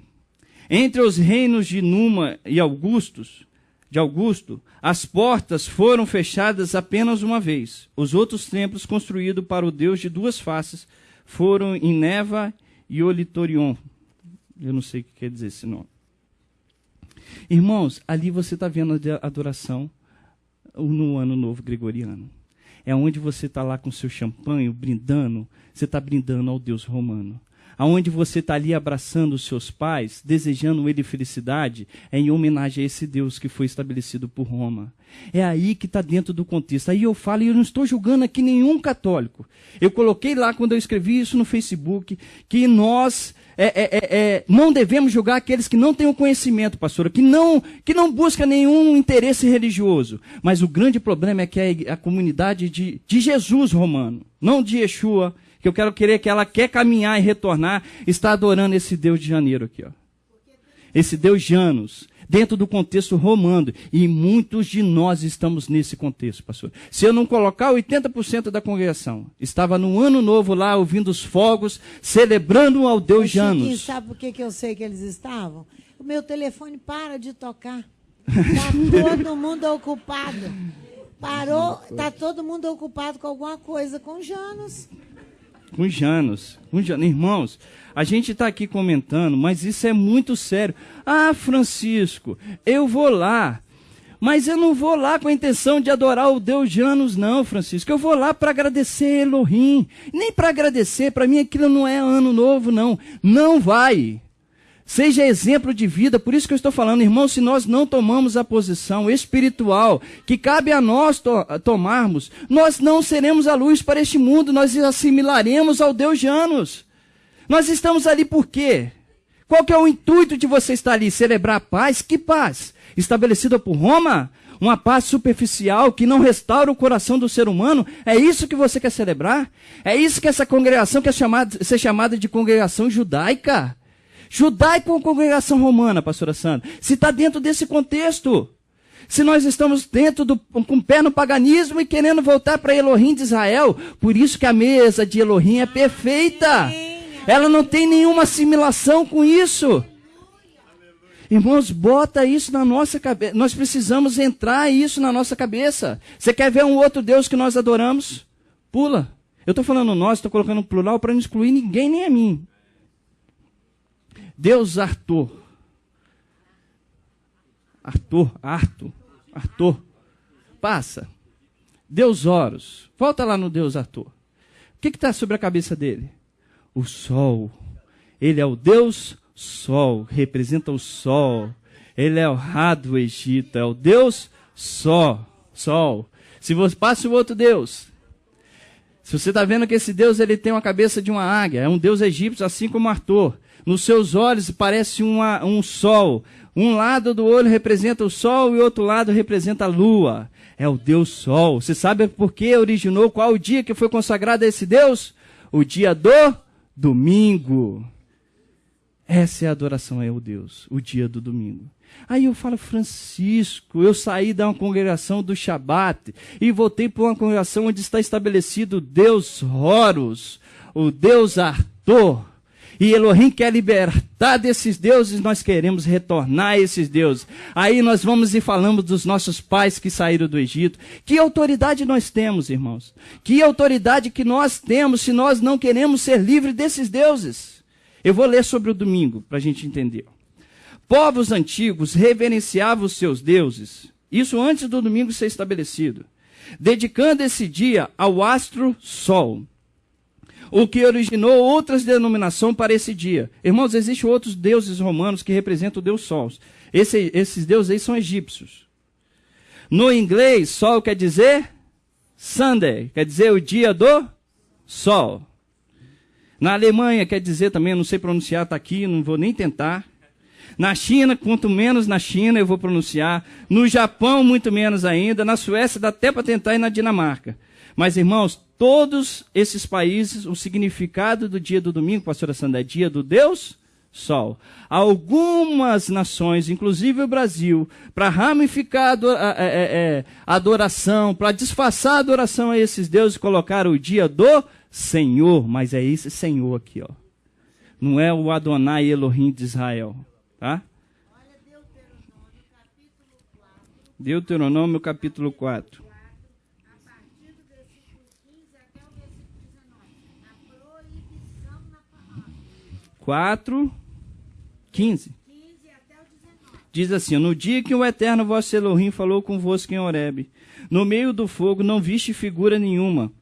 Entre os reinos de Numa e Augusto, as portas foram fechadas apenas uma vez. Os outros templos construídos para o Deus de 2 faces foram em Neva e Olitorion. Eu não sei o que quer dizer esse nome. Irmãos, ali você está vendo a adoração no Ano Novo Gregoriano. É onde você está lá com seu champanhe, brindando, você está brindando ao Deus romano. Aonde você está ali abraçando os seus pais, desejando ele felicidade, é em homenagem a esse Deus que foi estabelecido por Roma. É aí que está dentro do contexto. Aí eu falo, e eu não estou julgando aqui nenhum católico. Eu coloquei lá, quando eu escrevi isso no Facebook, que nós não devemos julgar aqueles que não têm o conhecimento, pastora, que não busca nenhum interesse religioso. Mas o grande problema é que a comunidade de Jesus romano, não de Yeshua, que eu quero querer que ela quer caminhar e retornar, está adorando esse Deus de janeiro aqui, ó. Esse Deus Janos, dentro do contexto romano. E muitos de nós estamos nesse contexto, pastor. Se eu não colocar 80% da congregação, estava no ano novo lá, ouvindo os fogos, celebrando ao Deus Janos. Sabe por que eu sei que eles estavam? O meu telefone para de tocar. Está todo mundo ocupado. Parou, está todo mundo ocupado com alguma coisa, com Janos. Com Janos. Irmãos, a gente está aqui comentando, mas isso é muito sério. Ah, Francisco, eu vou lá. Mas eu não vou lá com a intenção de adorar o Deus Janos, não, Francisco. Eu vou lá para agradecer Elohim. Nem para agradecer, para mim aquilo não é ano novo, não. Não vai. Seja exemplo de vida, por isso que eu estou falando, irmão, se nós não tomamos a posição espiritual que cabe a nós tomarmos, nós não seremos a luz para este mundo, nós assimilaremos ao Deus Janos. Nós estamos ali por quê? Qual que é o intuito de você estar ali? Celebrar a paz? Que paz? Estabelecida por Roma? Uma paz superficial que não restaura o coração do ser humano? É isso que você quer celebrar? É isso que essa congregação quer ser chamada de congregação judaica? Judaico ou congregação romana, pastora Sandra? Se está dentro desse contexto. Se nós estamos com o pé no paganismo e querendo voltar para Elohim de Israel, por isso que a mesa de Elohim é perfeita. Ela não tem nenhuma assimilação com isso. Irmãos, bota isso na nossa cabeça. Nós precisamos entrar isso na nossa cabeça. Você quer ver um outro Deus que nós adoramos? Pula. Eu estou falando nós, estou colocando no plural para não excluir ninguém, nem a mim. Deus Arthur. Arthur. Passa. Deus Horus. Volta lá no Deus Arthur. O que está sobre a cabeça dele? O sol. Ele é o Deus Sol. Representa o sol. Ele é o Ra do Egito. É o Deus Sol. Se você passa o outro Deus. Se você está vendo que esse Deus ele tem uma cabeça de uma águia. É um Deus egípcio, assim como Arthur. Nos seus olhos parece um sol. Um lado do olho representa o sol e o outro lado representa a lua. É o Deus Sol. Você sabe por que originou? Qual o dia que foi consagrado a esse Deus? O dia do domingo. Essa é a adoração ao Deus, o dia do domingo. Aí eu falo, Francisco, eu saí da uma congregação do Shabat e voltei para uma congregação onde está estabelecido o Deus Horus, o Deus Arthur. E Elohim quer libertar desses deuses, nós queremos retornar a esses deuses. Aí nós vamos e falamos dos nossos pais que saíram do Egito. Que autoridade nós temos, irmãos? Que autoridade que nós temos se nós não queremos ser livres desses deuses? Eu vou ler sobre o domingo, para a gente entender. Povos antigos reverenciavam os seus deuses, isso antes do domingo ser estabelecido, dedicando esse dia ao astro Sol, o que originou outras denominações para esse dia. Irmãos, existem outros deuses romanos que representam o Deus Sol. Esses deuses aí são egípcios. No inglês, Sol quer dizer Sunday, quer dizer o dia do Sol. Na Alemanha quer dizer também, não sei pronunciar, está aqui, não vou nem tentar. Na China, quanto menos na China eu vou pronunciar. No Japão, muito menos ainda. Na Suécia, dá até para tentar, e na Dinamarca. Mas, irmãos, todos esses países, o significado do dia do domingo, pastora Sandra, é dia do Deus Sol. Algumas nações, inclusive o Brasil, para ramificar a adoração, para disfarçar a adoração a esses deuses, colocaram o dia do Senhor. Mas é esse Senhor aqui, ó. Não é o Adonai Elohim de Israel. Tá? Olha Deuteronômio, capítulo 4. Deuteronômio, capítulo 4. A partir do versículo 15 até o versículo 19. A proibição na palavra. 4, 15. 15 até o 19. Diz assim: no dia que o eterno vosso Elohim falou convosco em Horebe, no meio do fogo não viste figura nenhuma.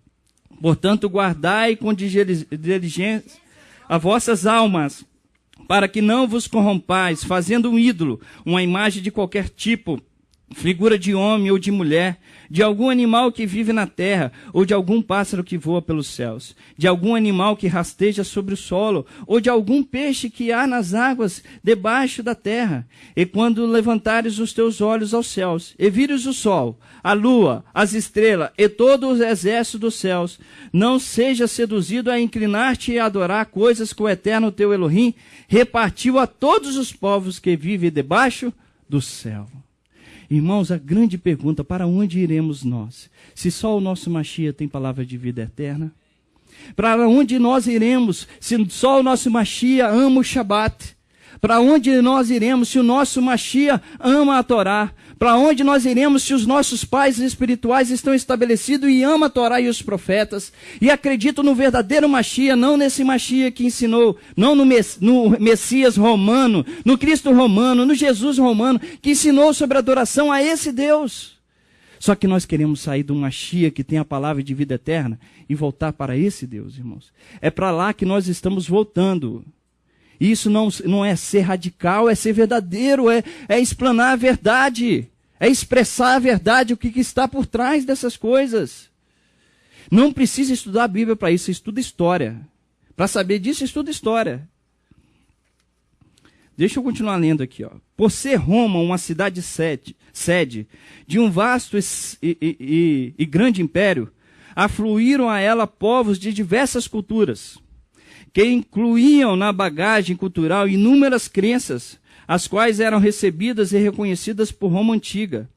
Portanto, guardai com diligência as vossas almas, para que não vos corrompais, fazendo um ídolo, uma imagem de qualquer tipo, figura de homem ou de mulher, de algum animal que vive na terra, ou de algum pássaro que voa pelos céus, de algum animal que rasteja sobre o solo, ou de algum peixe que há nas águas debaixo da terra. E quando levantares os teus olhos aos céus, e vires o sol, a lua, as estrelas, e todo o exército dos céus, não seja seduzido a inclinar-te e adorar coisas que o eterno teu Elohim repartiu a todos os povos que vivem debaixo do céu. Irmãos, a grande pergunta, para onde iremos nós? Se só o nosso Mashiach tem palavra de vida eterna? Para onde nós iremos se só o nosso Mashiach ama o Shabat? Para onde nós iremos se o nosso Mashiach ama a Torá? Para onde nós iremos se os nossos pais espirituais estão estabelecidos e amam a Torá e os profetas? E acreditam no verdadeiro Mashiach, não nesse Mashiach que ensinou, não no Messias romano, no Cristo romano, no Jesus romano, que ensinou sobre a adoração a esse Deus. Só que nós queremos sair do Mashiach que tem a palavra de vida eterna e voltar para esse Deus, irmãos. É para lá que nós estamos voltando. Isso não é ser radical, é ser verdadeiro, é explanar a verdade, é expressar a verdade, o que está por trás dessas coisas. Não precisa estudar a Bíblia para isso, estuda história. Para saber disso, estuda história. Deixa eu continuar lendo aqui. Ó. Por ser Roma uma cidade sede de um vasto e grande império, afluíram a ela povos de diversas culturas, que incluíam na bagagem cultural inúmeras crenças, as quais eram recebidas e reconhecidas por Roma antiga.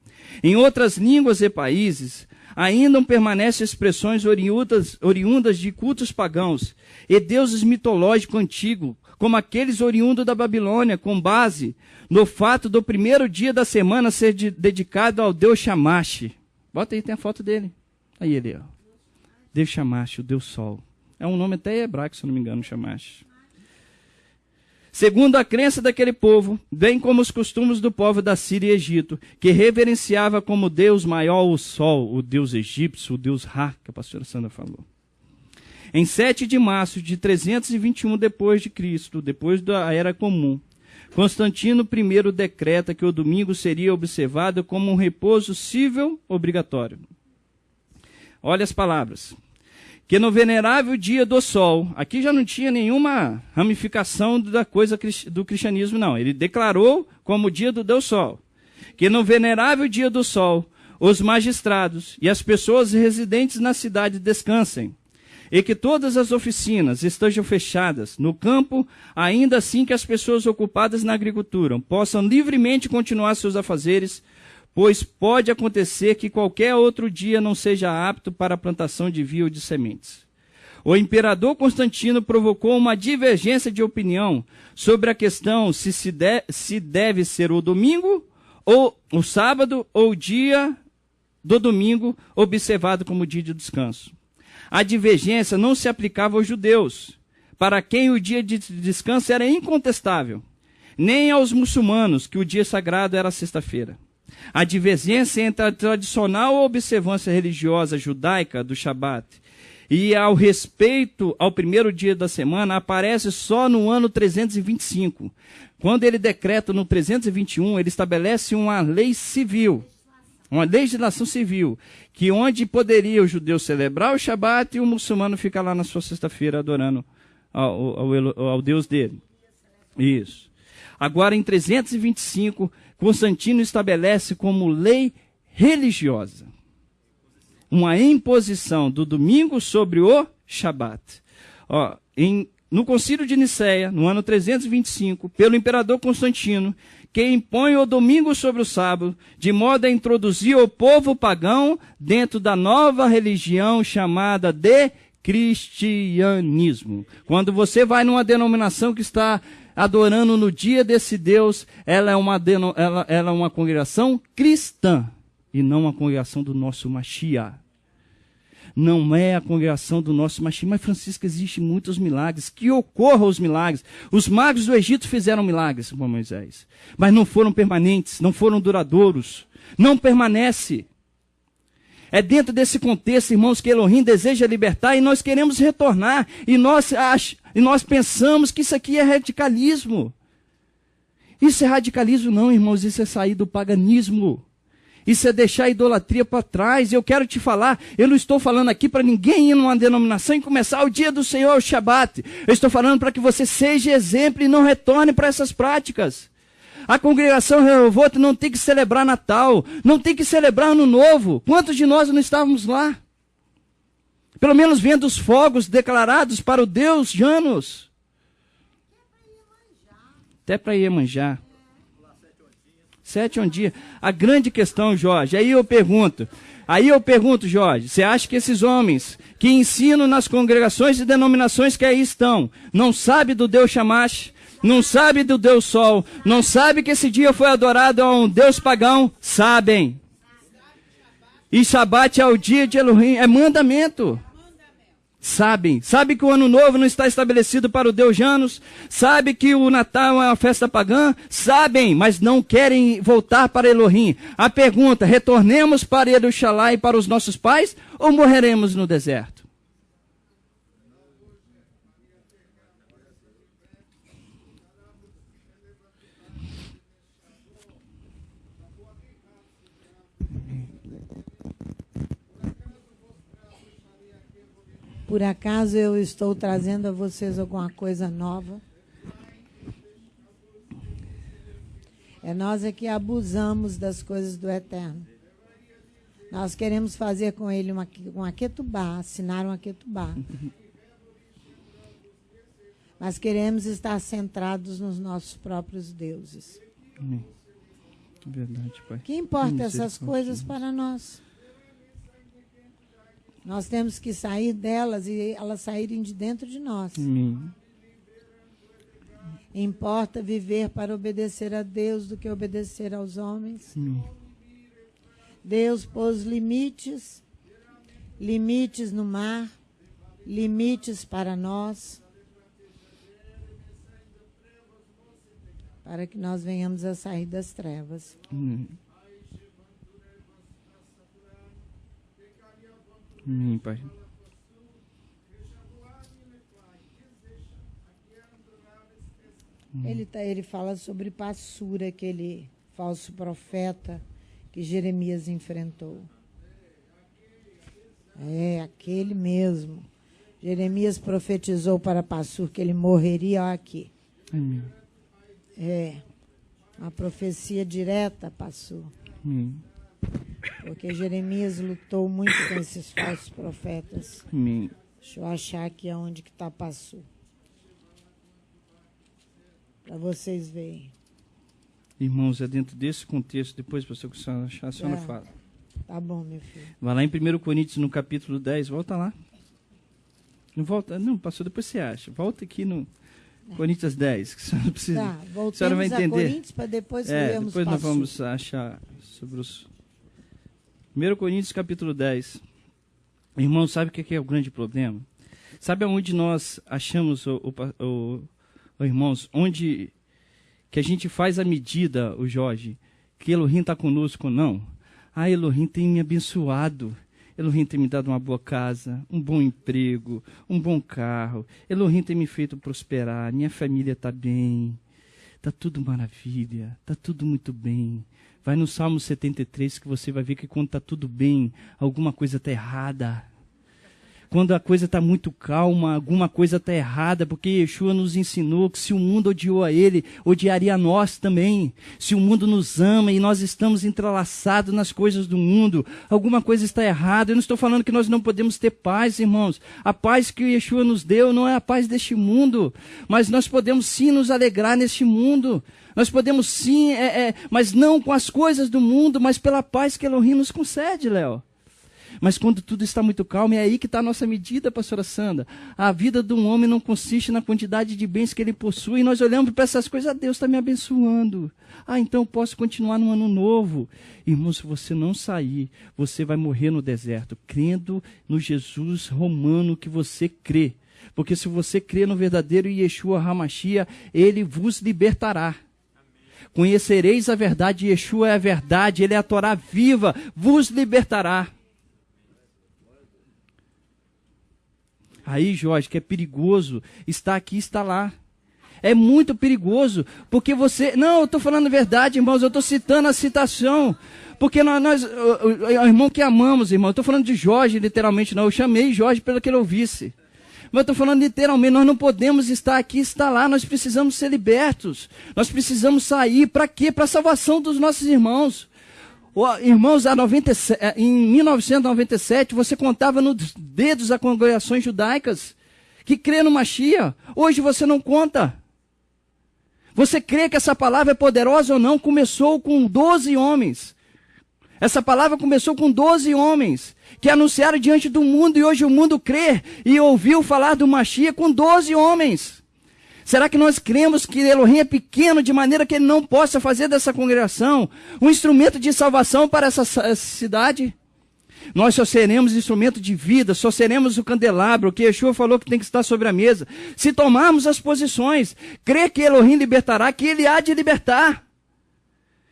Em outras línguas e países, ainda permanecem expressões oriundas de cultos pagãos e deuses mitológicos antigos, como aqueles oriundos da Babilônia, com base no fato do primeiro dia da semana ser dedicado ao Deus Shamash. Bota aí, tem a foto dele. Aí ele, ó. Deus Shamash, o Deus Sol. É um nome até hebraico, se não me engano, Shamash. Segundo a crença daquele povo, bem como os costumes do povo da Síria e Egito, que reverenciava como Deus maior o Sol, o Deus egípcio, o Deus Ra, que a pastora Sandra falou. Em 7 de março de 321 depois de Cristo, depois da Era Comum, Constantino I decreta que o domingo seria observado como um repouso civil obrigatório. Olha as palavras. Que no venerável dia do sol, aqui já não tinha nenhuma ramificação da coisa do cristianismo, não. Ele declarou como o dia do Deus Sol. Que no venerável dia do sol, os magistrados e as pessoas residentes na cidade descansem. e que todas as oficinas estejam fechadas no campo, ainda assim que as pessoas ocupadas na agricultura possam livremente continuar seus afazeres, pois pode acontecer que qualquer outro dia não seja apto para a plantação de vio de sementes. O imperador Constantino provocou uma divergência de opinião sobre a questão se deve ser o domingo, ou o sábado, ou o dia do domingo observado como dia de descanso. A divergência não se aplicava aos judeus, para quem o dia de descanso era incontestável, nem aos muçulmanos, que o dia sagrado era sexta-feira. A divergência entre a tradicional observância religiosa judaica do Shabat e ao respeito ao primeiro dia da semana aparece só no ano 325. Quando ele decreta no 321, ele estabelece uma lei civil, uma legislação civil, que onde poderia o judeu celebrar o Shabat e o muçulmano ficar lá na sua sexta-feira adorando ao Deus dele. Isso. Agora, em 325, Constantino estabelece como lei religiosa uma imposição do domingo sobre o Shabat. No Concílio de Nicéia, no ano 325, pelo imperador Constantino, que impõe o domingo sobre o sábado, de modo a introduzir o povo pagão dentro da nova religião chamada de cristianismo. Quando você vai numa denominação que está adorando no dia desse Deus, ela é uma congregação cristã e não uma congregação do nosso Mashiach. Não é a congregação do nosso Mashiach. Mas, Francisco, existem muitos milagres. Que ocorram os milagres. Os magos do Egito fizeram milagres com Moisés, mas não foram permanentes, não foram duradouros. Não permanece. É dentro desse contexto, irmãos, que Elohim deseja libertar e nós queremos retornar. E nós pensamos que isso aqui é radicalismo. Isso é radicalismo não, irmãos. Isso é sair do paganismo. Isso é deixar a idolatria para trás. Eu quero te falar, eu não estou falando aqui para ninguém ir numa denominação e começar o dia do Senhor, o Shabat. Eu estou falando para que você seja exemplo e não retorne para essas práticas. A congregação Rehoboth não tem que celebrar Natal, não tem que celebrar Ano Novo. Quantos de nós não estávamos lá? Pelo menos vendo os fogos declarados para o Deus Janus. Até para Iemanjá. 7 ondinhas. A grande questão, Jorge, aí eu pergunto, Jorge, você acha que esses homens que ensinam nas congregações e denominações que aí estão, não sabem do Deus Shamash, não sabem do Deus Sol, não sabem que esse dia foi adorado a um Deus pagão? Sabem. E Shabat é o dia de Elohim, é mandamento. Sabem que o Ano Novo não está estabelecido para o Deus Janus, sabem que o Natal é uma festa pagã, sabem, mas não querem voltar para Elohim. A pergunta, retornemos para Yerushalá e para os nossos pais, ou morreremos no deserto? Por acaso eu estou trazendo a vocês alguma coisa nova? É nós que abusamos das coisas do Eterno. Nós queremos fazer com ele uma ketubá, assinar uma ketubá. Mas queremos estar centrados nos nossos próprios deuses. Verdade, Pai. Que importa essas coisas para nós? Nós temos que sair delas e elas saírem de dentro de nós. Importa viver para obedecer a Deus do que obedecer aos homens. Deus pôs limites no mar, limites para nós, para que nós venhamos a sair das trevas. Pai. Ele fala sobre Passura, aquele falso profeta que Jeremias enfrentou. É, aquele mesmo. Jeremias profetizou para Passur que ele morreria aqui. É, uma profecia direta a Passur. Porque Jeremias lutou muito com esses falsos profetas. Deixa eu achar aqui aonde que está passou. Para vocês verem. Irmãos, é dentro desse contexto, depois, pastor, que a senhora achar, a senhora fala. Tá bom, meu filho. Vai lá em 1 Coríntios, no capítulo 10, volta lá. Não volta, não, pastor, depois você acha. Volta aqui no Coríntios 10, que a senhora precisa. Tá, voltemos a senhora vai entender. a Coríntios para depois lermos depois nós vamos achar sobre os... 1 Coríntios, capítulo 10. Irmão, sabe o que é o grande problema? Sabe aonde nós achamos, irmãos, onde que a gente faz a medida, o Jorge, que Elohim está conosco ou não? Ah, Elohim tem me abençoado. Elohim tem me dado uma boa casa, um bom emprego, um bom carro. Elohim tem me feito prosperar, minha família está bem. Está tudo maravilha, está tudo muito bem. Vai no Salmo 73 que você vai ver que quando está tudo bem, alguma coisa está errada. Quando a coisa está muito calma, alguma coisa está errada, porque Yeshua nos ensinou que se o mundo odiou a ele, odiaria a nós também. Se o mundo nos ama e nós estamos entrelaçados nas coisas do mundo, alguma coisa está errada. Eu não estou falando que nós não podemos ter paz, irmãos. A paz que Yeshua nos deu não é a paz deste mundo, mas nós podemos sim nos alegrar neste mundo. Nós podemos sim, mas não com as coisas do mundo, mas pela paz que Elohim nos concede, Léo. Mas quando tudo está muito calmo, é aí que está a nossa medida, pastora Sandra. A vida de um homem não consiste na quantidade de bens que ele possui. E nós olhamos para essas coisas, Deus está me abençoando. Então eu posso continuar no ano novo. Irmão, se você não sair, você vai morrer no deserto, crendo no Jesus romano que você crê. Porque se você crê no verdadeiro Yeshua HaMashiach, ele vos libertará. Conhecereis a verdade, Yeshua é a verdade, ele é a Torá viva, vos libertará. Aí, Jorge, que é perigoso estar aqui e estar lá. É muito perigoso, porque você... Não, eu estou falando a verdade, irmãos, eu estou citando a citação. Porque nós o irmão que amamos, irmão, eu estou falando de Jorge, literalmente, não. Eu chamei Jorge pelo que ele ouvisse. Mas eu estou falando literalmente, nós não podemos estar aqui e estar lá, nós precisamos ser libertos. Nós precisamos sair, para quê? Para a salvação dos nossos irmãos. Irmãos, em 1997, você contava nos dedos as congregações judaicas que crê no Mashiach. Hoje você não conta. Você crê que essa palavra é poderosa ou não? Começou com 12 homens. Essa palavra começou com 12 homens que anunciaram diante do mundo, e hoje o mundo crê e ouviu falar do Mashiach com 12 homens. Será que nós cremos que Elohim é pequeno de maneira que ele não possa fazer dessa congregação um instrumento de salvação para essa cidade? Nós só seremos instrumento de vida, só seremos o candelabro que Yeshua falou que tem que estar sobre a mesa. Se tomarmos as posições, crer que Elohim libertará, que ele há de libertar.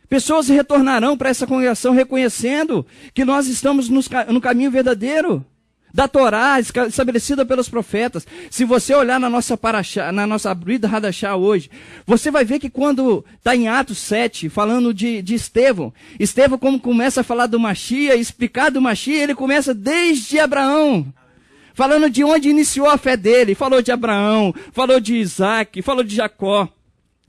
Pessoas retornarão para essa congregação reconhecendo que nós estamos no caminho verdadeiro da Torá, estabelecida pelos profetas. Se você olhar na nossa paraxá, na nossa Brida Hadashá hoje, você vai ver que quando está em Atos 7, falando de Estevão, como começa a falar do Mashiach, explicar do Mashiach, ele começa desde Abraão, falando de onde iniciou a fé dele. Falou de Abraão, falou de Isaac, falou de Jacó,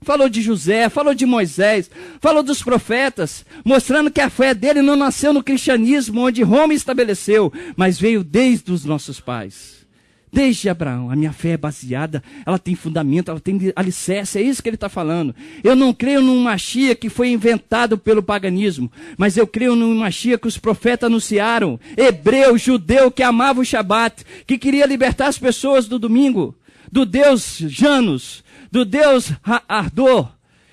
falou de José, falou de Moisés, falou dos profetas, mostrando que a fé dele não nasceu no cristianismo, onde Roma estabeleceu, mas veio desde os nossos pais, desde Abraão. A minha fé é baseada, ela tem fundamento, ela tem alicerce, é isso que ele está falando. Eu não creio num Mashiach que foi inventado pelo paganismo, mas eu creio num Mashiach que os profetas anunciaram, hebreu, judeu, que amava o Shabat, que queria libertar as pessoas do domingo, do Deus Janus, do Deus Ardor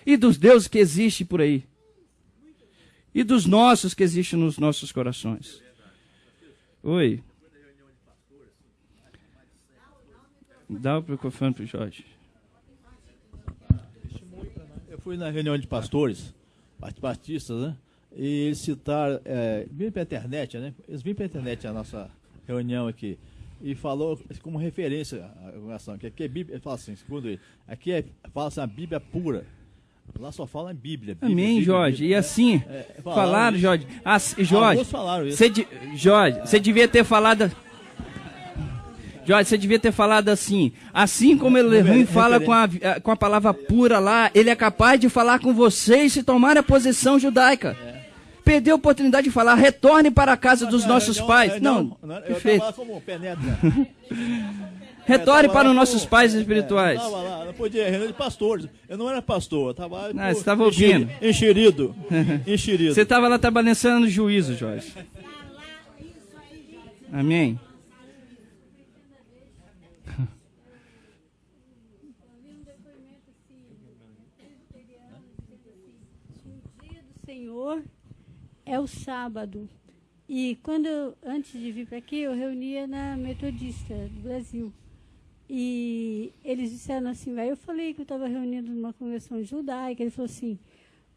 e dos deuses que existem por aí. E dos nossos que existem nos nossos corações. Oi. Dá o microfone para o Jorge. Eu fui na reunião de pastores, batistas, né? E eles citaram, vim para a internet, né? Eles vêm para a internet a nossa reunião aqui. E falou como referência a congregação, que aqui é Bíblia, ele fala assim, segundo ele, aqui fala assim, a Bíblia pura. Lá só fala em Bíblia. Amém, Bíblia, Jorge. Bíblia, e assim, falaram, Jorge. Jorge, falaram isso. Jorge, você devia ter falado... Jorge, você devia ter falado assim como Elohim fala com a palavra pura lá, ele é capaz de falar com vocês se tomar a posição judaica. Perdeu a oportunidade de falar, retorne para a casa dos nossos pais. Não, perfeito. Eu estava como penetra. Retorne para os nossos pais espirituais. Eu estava lá, não podia, reunião de pastores. Eu não era pastor, eu estava lá. Você estava ouvindo. Enxerido. Você estava lá trabalhando no juízo, Jorge. Amém? Senhor é o sábado. E antes de vir para aqui, eu reunia na Metodista do Brasil. E eles disseram assim, aí eu falei que eu estava reunindo numa convenção judaica, ele falou assim,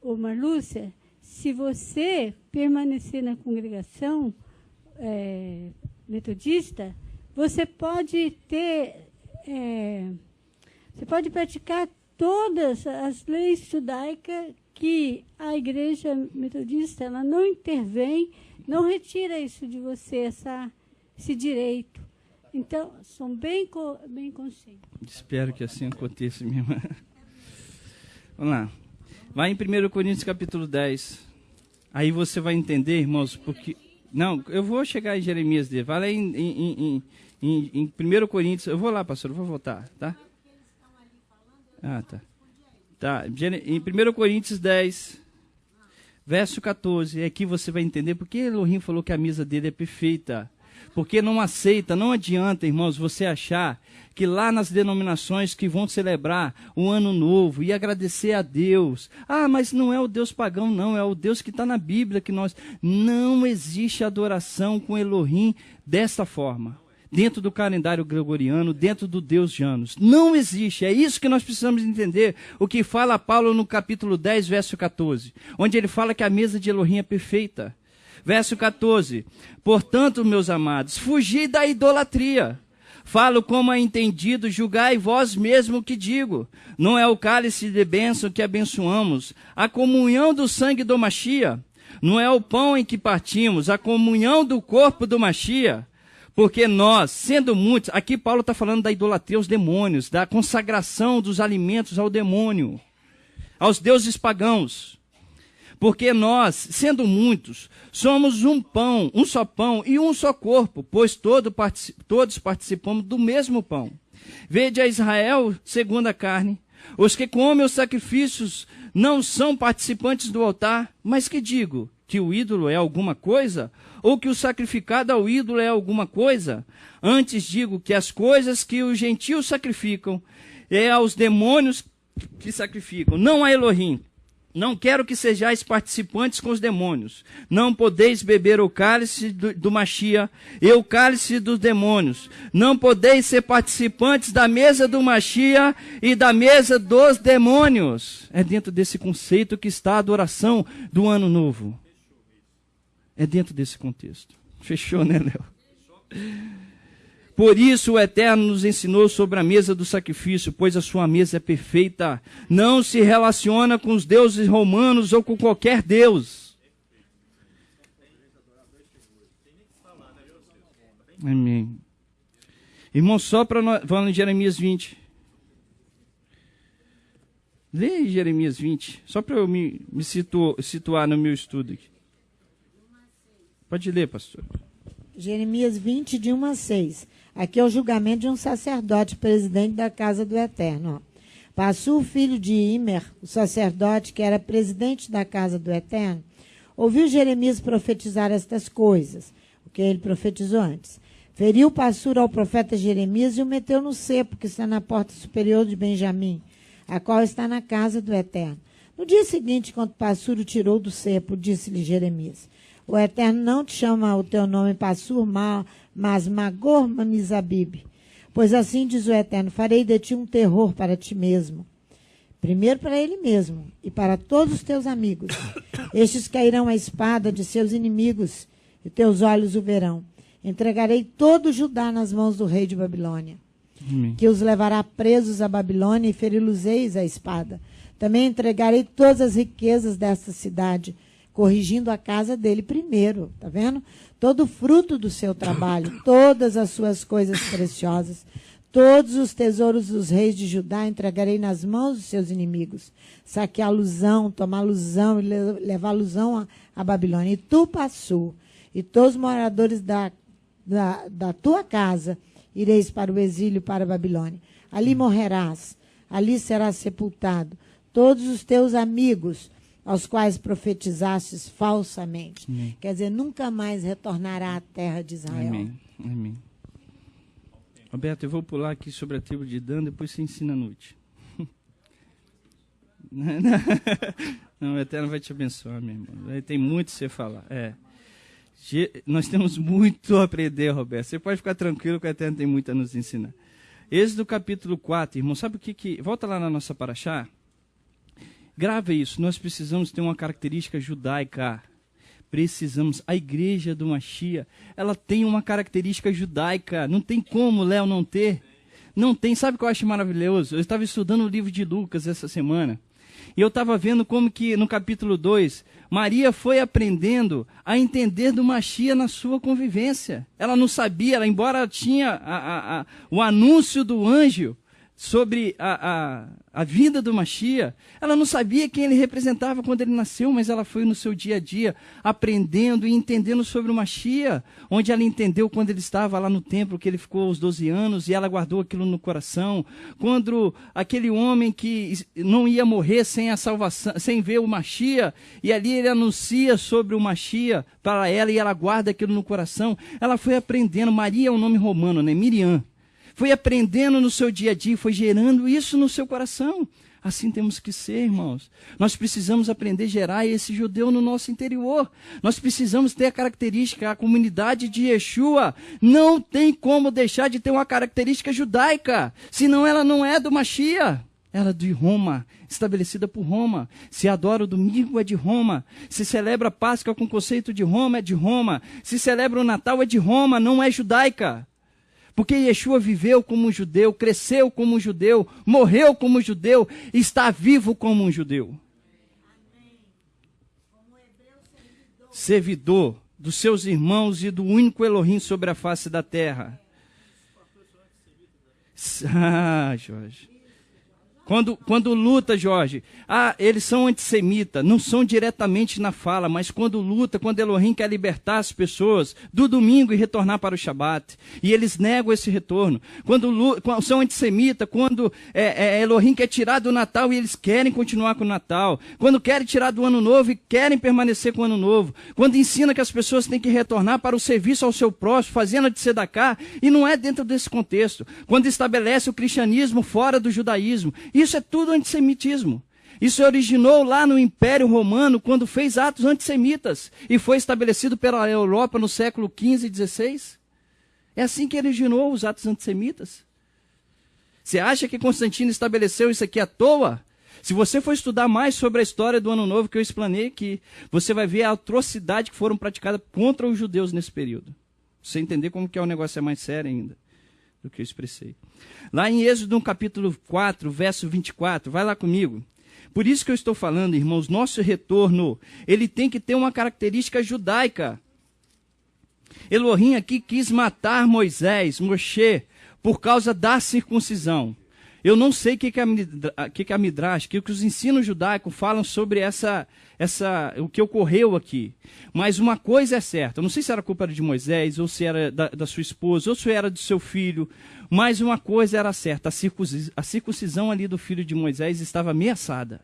ô Marlúcia, se você permanecer na congregação metodista, você pode você pode praticar todas as leis judaicas que a igreja metodista ela não intervém, não retira isso de você, esse direito. Então, são bem conscientes. Espero que assim aconteça, minha irmã. Vamos lá. Vai em 1 Coríntios capítulo 10. Aí você vai entender, irmãos, porque... Não, eu vou chegar em Jeremias dele. Vai lá em 1 Coríntios. Eu vou lá, pastor, eu vou voltar, tá? Ah, tá. Tá, em 1 Coríntios 10, verso 14, aqui você vai entender porque Elohim falou que a mesa dele é perfeita. Porque não aceita, não adianta, irmãos, você achar que lá nas denominações que vão celebrar o ano novo e agradecer a Deus, mas não é o Deus pagão, não, é o Deus que está na Bíblia, que nós... Não existe adoração com Elohim desta forma. Dentro do calendário gregoriano, dentro do Deus Janus. Não existe, é isso que nós precisamos entender, o que fala Paulo no capítulo 10, verso 14, onde ele fala que a mesa de Elohim é perfeita. Verso 14, portanto, meus amados, fugi da idolatria. Falo como é entendido, julgai vós mesmo o que digo. Não é o cálice de bênção que abençoamos, a comunhão do sangue do Machia. Não é o pão em que partimos, a comunhão do corpo do Machia. Porque nós, sendo muitos, aqui Paulo está falando da idolatria aos demônios, da consagração dos alimentos ao demônio, aos deuses pagãos. Porque nós, sendo muitos, somos um só pão e um só corpo, pois todos participamos do mesmo pão. Vede a Israel segundo a carne, os que comem os sacrifícios não são participantes do altar, mas que digo, que o ídolo é alguma coisa? Ou que o sacrificado ao ídolo é alguma coisa? Antes digo que as coisas que os gentios sacrificam é aos demônios que sacrificam, não a Elohim. Não quero que sejais participantes com os demônios. Não podeis beber o cálice do Machia e o cálice dos demônios. Não podeis ser participantes da mesa do Machia e da mesa dos demônios. É dentro desse conceito que está a adoração do ano novo. É dentro desse contexto. Fechou, né, Léo? Por isso o Eterno nos ensinou sobre a mesa do sacrifício, pois a sua mesa é perfeita. Não se relaciona com os deuses romanos ou com qualquer deus. Amém. Irmão, só para nós... Vamos em Jeremias 20. Lê Jeremias 20, só para eu me situar no meu estudo aqui. Pode ler, pastor. Jeremias 20, de 1 a 6. Aqui é o julgamento de um sacerdote, presidente da casa do Eterno. Passur, filho de Imer, o sacerdote, que era presidente da casa do Eterno, ouviu Jeremias profetizar estas coisas, o que ele profetizou antes. Feriu Passur ao profeta Jeremias e o meteu no cepo, que está na porta superior de Benjamim, a qual está na casa do Eterno. No dia seguinte, quando Passur o tirou do cepo, disse-lhe Jeremias: o Eterno não te chama o teu nome Passur, mas Magor Mizabib. Pois assim diz o Eterno: farei de ti um terror para ti mesmo. Primeiro para ele mesmo e para todos os teus amigos. Estes cairão à espada de seus inimigos e teus olhos o verão. Entregarei todo Judá nas mãos do rei de Babilônia, que os levará presos à Babilônia e feri-los-eis à espada. Também entregarei todas as riquezas desta cidade, corrigindo a casa dele primeiro, tá vendo? Todo o fruto do seu trabalho, todas as suas coisas preciosas, todos os tesouros dos reis de Judá entregarei nas mãos dos seus inimigos. Saqueá-los-ão, tomá-los-ão e levá-los-ão a Babilônia. E tu, Passur, e todos os moradores da tua casa, ireis para o exílio, para a Babilônia. Ali morrerás, ali serás sepultado. Todos os teus amigos, aos quais profetizastes falsamente. Amém. Quer dizer, nunca mais retornará à terra de Israel. Amém. Amém. Roberto, eu vou pular aqui sobre a tribo de Dan, depois você ensina à noite. Não, o Eterno vai te abençoar, meu irmão. Tem muito a você falar. Nós temos muito a aprender, Roberto. Você pode ficar tranquilo que o Eterno tem muito a nos ensinar. Êxodo capítulo 4, irmão, sabe o que... Volta lá na nossa paraxá. Grava isso. Nós precisamos ter uma característica judaica. Precisamos. A igreja do Mashiach, ela tem uma característica judaica. Não tem como, Léo, não ter. Não tem. Sabe o que eu acho maravilhoso? Eu estava estudando o livro de Lucas essa semana. E eu estava vendo como que no capítulo 2, Maria foi aprendendo a entender do Mashiach na sua convivência. Ela não sabia, embora tinha o anúncio do anjo sobre a vida do Mashiach, ela não sabia quem ele representava quando ele nasceu, mas ela foi no seu dia a dia aprendendo e entendendo sobre o Mashiach, onde ela entendeu quando ele estava lá no templo, que ele ficou aos 12 anos, e ela guardou aquilo no coração, quando aquele homem que não ia morrer sem a salvação, sem ver o Mashiach, e ali ele anuncia sobre o Mashiach para ela, e ela guarda aquilo no coração. Ela foi aprendendo. Maria é um nome romano, né? Miriam. Foi aprendendo no seu dia a dia, foi gerando isso no seu coração. Assim temos que ser, irmãos. Nós precisamos aprender a gerar esse judeu no nosso interior. Nós precisamos ter a característica, a comunidade de Yeshua não tem como deixar de ter uma característica judaica, senão ela não é do Mashiach. Ela é de Roma, estabelecida por Roma. Se adora o domingo, é de Roma. Se celebra a Páscoa com conceito de Roma, é de Roma. Se celebra o Natal, é de Roma, não é judaica. Porque Yeshua viveu como um judeu, cresceu como um judeu, morreu como um judeu, está vivo como um judeu. Servidor dos seus irmãos e do único Elohim sobre a face da terra. Jorge. Quando luta, Jorge, eles são antissemitas, não são diretamente na fala, mas quando luta, quando Elohim quer libertar as pessoas do domingo e retornar para o Shabat, e eles negam esse retorno. Quando são antissemitas, quando Elohim quer tirar do Natal e eles querem continuar com o Natal. Quando querem tirar do Ano Novo e querem permanecer com o Ano Novo. Quando ensina que as pessoas têm que retornar para o serviço ao seu próximo, fazendo de tzedaká, e não é dentro desse contexto. Quando estabelece o cristianismo fora do judaísmo. Isso é tudo antissemitismo. Isso originou lá no Império Romano, quando fez atos antissemitas, e foi estabelecido pela Europa no século XV e XVI. É assim que originou os atos antissemitas. Você acha que Constantino estabeleceu isso aqui à toa? Se você for estudar mais sobre a história do Ano Novo que eu explanei aqui, você vai ver a atrocidade que foram praticadas contra os judeus nesse período. Você entender como que o negócio é mais sério ainda do que eu expressei. Lá em Êxodo, no capítulo 4, verso 24, vai lá comigo. Por isso que eu estou falando, irmãos, nosso retorno, ele tem que ter uma característica judaica. Elohim aqui quis matar Moisés, Moshe, por causa da circuncisão. Eu não sei o que a Midrash, que os ensinos judaicos falam sobre o que ocorreu aqui. Mas uma coisa é certa, eu não sei se era culpa de Moisés, ou se era da sua esposa, ou se era do seu filho, mas uma coisa era certa, a circuncisão ali do filho de Moisés estava ameaçada.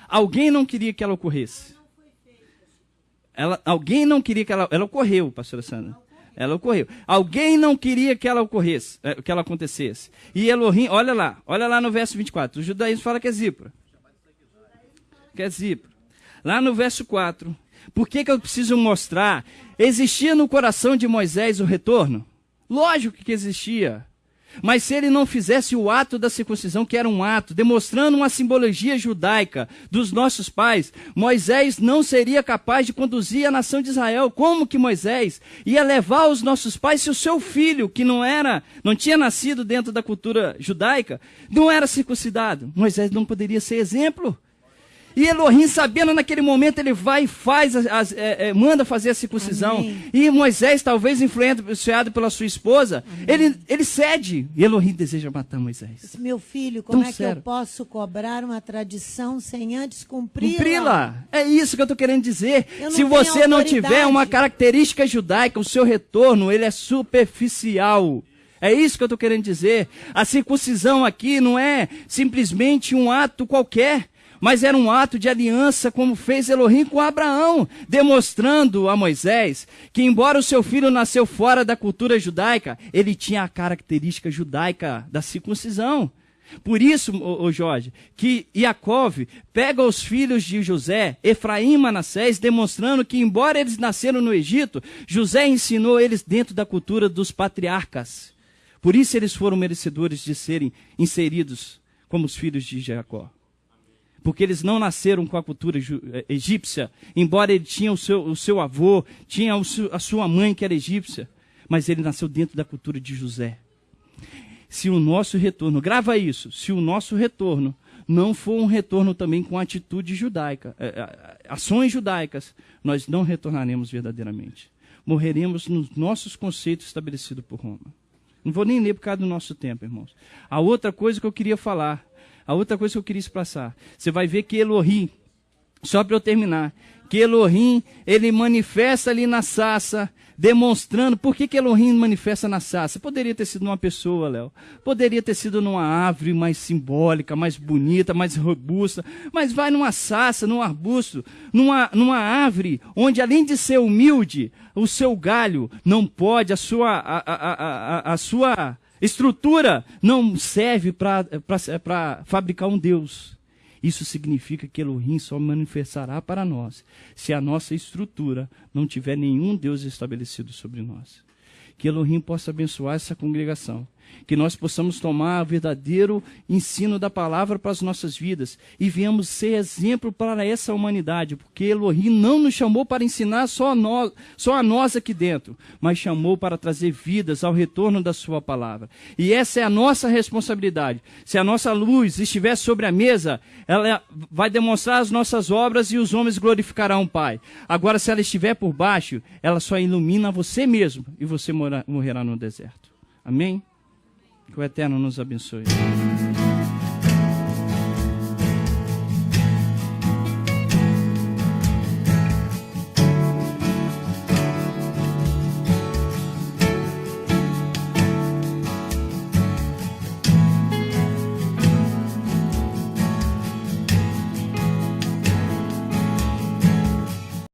Alguém não queria que ela ocorresse. Alguém não queria que ela ocorreu, pastora Sandra. Ela ocorreu. Alguém não queria que ela ocorresse, que ela acontecesse. E Elohim, olha lá no verso 24. O judaísmo fala que é Zípora. Que é Zípora. Lá no verso 4. Por que eu preciso mostrar? Existia no coração de Moisés o retorno? Lógico que existia. Mas se ele não fizesse o ato da circuncisão, que era um ato, demonstrando uma simbologia judaica dos nossos pais, Moisés não seria capaz de conduzir a nação de Israel. Como que Moisés ia levar os nossos pais se o seu filho, que não tinha nascido dentro da cultura judaica, não era circuncidado? Moisés não poderia ser exemplo. E Elohim, sabendo naquele momento, ele vai e faz, manda fazer a circuncisão. Amém. E Moisés, talvez influenciado pela sua esposa, ele cede. E Elohim deseja matar Moisés. Meu filho, como Tão é que sério. eu posso cobrar uma tradição sem antes cumpri-la? Cumpri-la. É isso que eu estou querendo dizer. Eu não Se tenho você não autoridade. tiver uma característica judaica, o seu retorno, ele é superficial. É isso que eu estou querendo dizer. A circuncisão aqui não é simplesmente um ato qualquer, mas era um ato de aliança, como fez Elohim com Abraão, demonstrando a Moisés que, embora o seu filho nasceu fora da cultura judaica, ele tinha a característica judaica da circuncisão. Por isso, ô Jorge, que Iacove pega os filhos de José, Efraim e Manassés, demonstrando que, embora eles nasceram no Egito, José ensinou eles dentro da cultura dos patriarcas. Por isso eles foram merecedores de serem inseridos como os filhos de Jacó. Porque eles não nasceram com a cultura egípcia, embora ele tinha o seu avô, tinha a sua mãe que era egípcia, mas ele nasceu dentro da cultura de José. Se o nosso retorno, grava isso, se o nosso retorno não for um retorno também com atitude judaica, ações judaicas, nós não retornaremos verdadeiramente. Morreremos nos nossos conceitos estabelecidos por Roma. Não vou nem ler por causa do nosso tempo, irmãos. A outra coisa que eu queria falar, a outra coisa que eu queria expressar, você vai ver que Elohim, só para eu terminar, que Elohim, ele manifesta ali na sarça, demonstrando, por que Elohim manifesta na sarça? Poderia ter sido numa pessoa, Léo, poderia ter sido numa árvore mais simbólica, mais bonita, mais robusta, mas vai numa sarça, num arbusto, numa árvore, onde além de ser humilde, o seu galho não pode, a sua estrutura não serve para fabricar um Deus. Isso significa que Elohim só manifestará para nós se a nossa estrutura não tiver nenhum Deus estabelecido sobre nós. Que Elohim possa abençoar essa congregação. Que nós possamos tomar o verdadeiro ensino da palavra para as nossas vidas e venhamos ser exemplo para essa humanidade, porque Elohim não nos chamou para ensinar só a nós aqui dentro, mas chamou para trazer vidas ao retorno da sua palavra. E essa é a nossa responsabilidade. Se a nossa luz estiver sobre a mesa, ela vai demonstrar as nossas obras e os homens glorificarão o Pai. Agora, se ela estiver por baixo, ela só ilumina você mesmo e você morrerá no deserto. Amém? Que o Eterno nos abençoe.